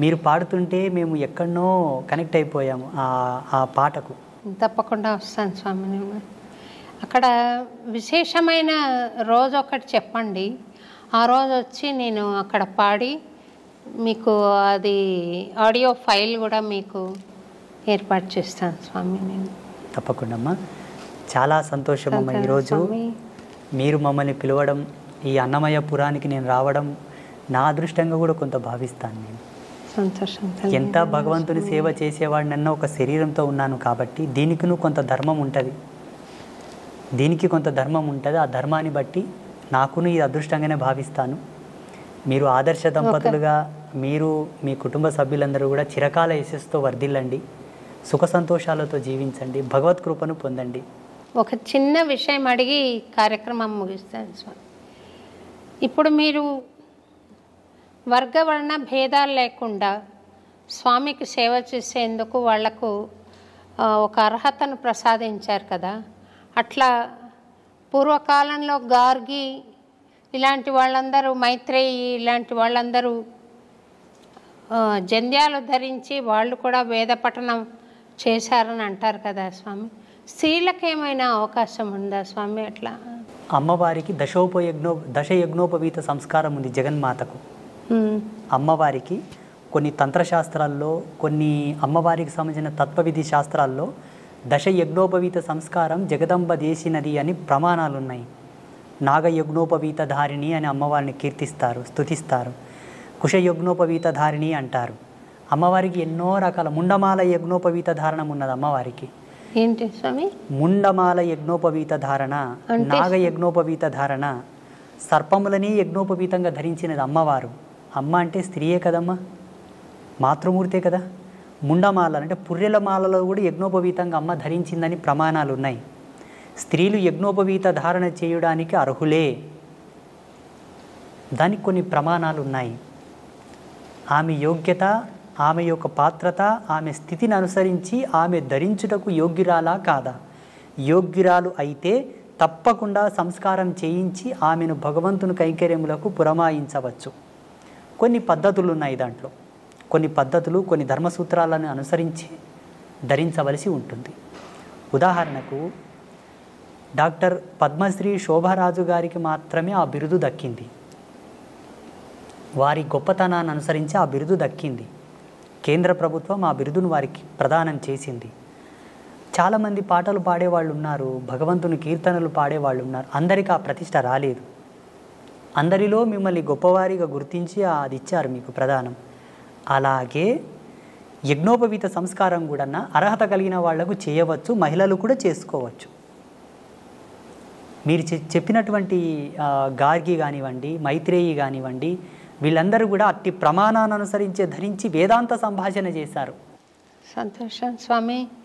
[SPEAKER 2] మీరు పాడుతుంటే మేము ఎక్కడనో కనెక్ట్ అయిపోయాము ఆ పాటకు.
[SPEAKER 1] తప్పకుండా వస్తాను స్వామి. నేను అక్కడ విశేషమైన రోజు ఒకటి చెప్పండి, ఆ రోజు వచ్చి నేను అక్కడ పాడి మీకు అది ఆడియో ఫైల్ కూడా మీకు ఏర్పాటు చేస్తాను స్వామి. నేను
[SPEAKER 2] తప్పకుండా అమ్మా. చాలా సంతోషం అమ్మ, ఈరోజు మీరు మమ్మల్ని పిలవడం, ఈ అన్నమయ్య పురానికి నేను రావడం నా అదృష్టంగా కూడా కొంత భావిస్తాను. నేను
[SPEAKER 1] సంతోషం.
[SPEAKER 2] ఎంత భగవంతుని సేవ చేసేవాడినన్న ఒక శరీరంతో ఉన్నాను కాబట్టి దీనికి కొంత ధర్మం ఉంటుంది, దీనికి కొంత ధర్మం ఉంటుంది. ఆ ధర్మాన్ని బట్టి నాకును ఇది అదృష్టంగానే భావిస్తాను. మీరు ఆదర్శ దంపతులుగా మీరు మీ కుటుంబ సభ్యులందరూ కూడా చిరకాల యశస్సుతో వర్ధిల్లండి, సుఖ సంతోషాలతో జీవించండి, భగవత్ కృపను పొందండి.
[SPEAKER 1] ఒక చిన్న విషయం అడిగి కార్యక్రమం ముగిస్తాను స్వామి. ఇప్పుడు మీరు వర్గవర్ణ భేదాలు లేకుండా స్వామికి సేవ చేసేందుకు వాళ్లకు ఒక అర్హతను ప్రసాదించారు కదా. అట్లా పూర్వకాలంలో గార్గి ఇలాంటి వాళ్ళందరూ, మైత్రేయి ఇలాంటి వాళ్ళందరూ జంధ్యాలు ధరించి వాళ్ళు కూడా వేద పఠనం చేశారని అంటారు కదా స్వామి. స్త్రీలకు ఏమైనా అవకాశం ఉందా స్వామి? అట్లా
[SPEAKER 2] అమ్మవారికి దశయజ్ఞోపవీత సంస్కారం ఉంది జగన్మాతకు. అమ్మవారికి కొన్ని తంత్రశాస్త్రాల్లో, కొన్ని అమ్మవారికి సంబంధించిన తత్వవిధి శాస్త్రాల్లో దశయజ్ఞోపవీత సంస్కారం జగదంబ చేసినది అని ప్రమాణాలు ఉన్నాయి. నాగయజ్ఞోపవీత ధారిణి అని అమ్మవారిని కీర్తిస్తారు, స్తుతిస్తారు. కుశయజ్ఞోపవీత ధారిణి అంటారు. అమ్మవారికి ఎన్నో రకాల ముండమాల యజ్ఞోపవీత ధారణం ఉన్నది అమ్మవారికి.
[SPEAKER 1] ఏంటి స్వామి?
[SPEAKER 2] ముండమాల యజ్ఞోపవీత ధారణ, నాగ యజ్ఞోపవీత ధారణ, సర్పములని యజ్ఞోపవీతంగా ధరించినది అమ్మవారు. అమ్మ అంటే స్త్రీయే కదమ్మా, మాతృమూర్తే కదా. ముండమాల అంటే పుర్రెల మాలలో కూడా యజ్ఞోపవీతంగా అమ్మ ధరించిందని ప్రమాణాలు ఉన్నాయి. స్త్రీలు యజ్ఞోపవీత ధారణ చేయడానికి అర్హులే, దానికి కొన్ని ప్రమాణాలు ఉన్నాయి. ఆమె యోగ్యత, ఆమె యొక్క పాత్రత, ఆమె స్థితిని అనుసరించి ఆమె ధరించుటకు యోగ్యురాలా కాదా? యోగ్యురాలు అయితే తప్పకుండా సంస్కారం చేయించి ఆమెను భగవంతుని కైంకర్యములకు పురమాయించవచ్చు. కొన్ని పద్ధతులు ఉన్నాయి దాంట్లో, కొన్ని పద్ధతులు, కొన్ని ధర్మసూత్రాలను అనుసరించి ధరించవలసి ఉంటుంది. ఉదాహరణకు డాక్టర్ పద్మశ్రీ శోభారాజు గారికి మాత్రమే ఆ బిరుదు దక్కింది. వారి గొప్పతనాన్ని అనుసరించి ఆ బిరుదు దక్కింది. కేంద్ర ప్రభుత్వం ఆ బిరుదును వారికి ప్రదానం చేసింది. చాలామంది పాటలు పాడేవాళ్ళు ఉన్నారు, భగవంతుని కీర్తనలు పాడేవాళ్ళు ఉన్నారు, అందరికీ ఆ ప్రతిష్ట రాలేదు. అందరిలో మిమ్మల్ని గొప్పవారిగా గుర్తించి అది ఇచ్చారు మీకు ప్రదానం. అలాగే యజ్ఞోపవీత సంస్కారం కూడా అర్హత కలిగిన వాళ్లకు చేయవచ్చు, మహిళలు కూడా చేసుకోవచ్చు. మీరు చెప్పినటువంటి గార్గి కానివ్వండి, మైత్రేయి కానివ్వండి, వీళ్ళందరూ కూడా అట్టి ప్రమాణాన్ని అనుసరించే ధరించి వేదాంత సంభాషణ చేశారు.
[SPEAKER 1] సంతోషం స్వామి.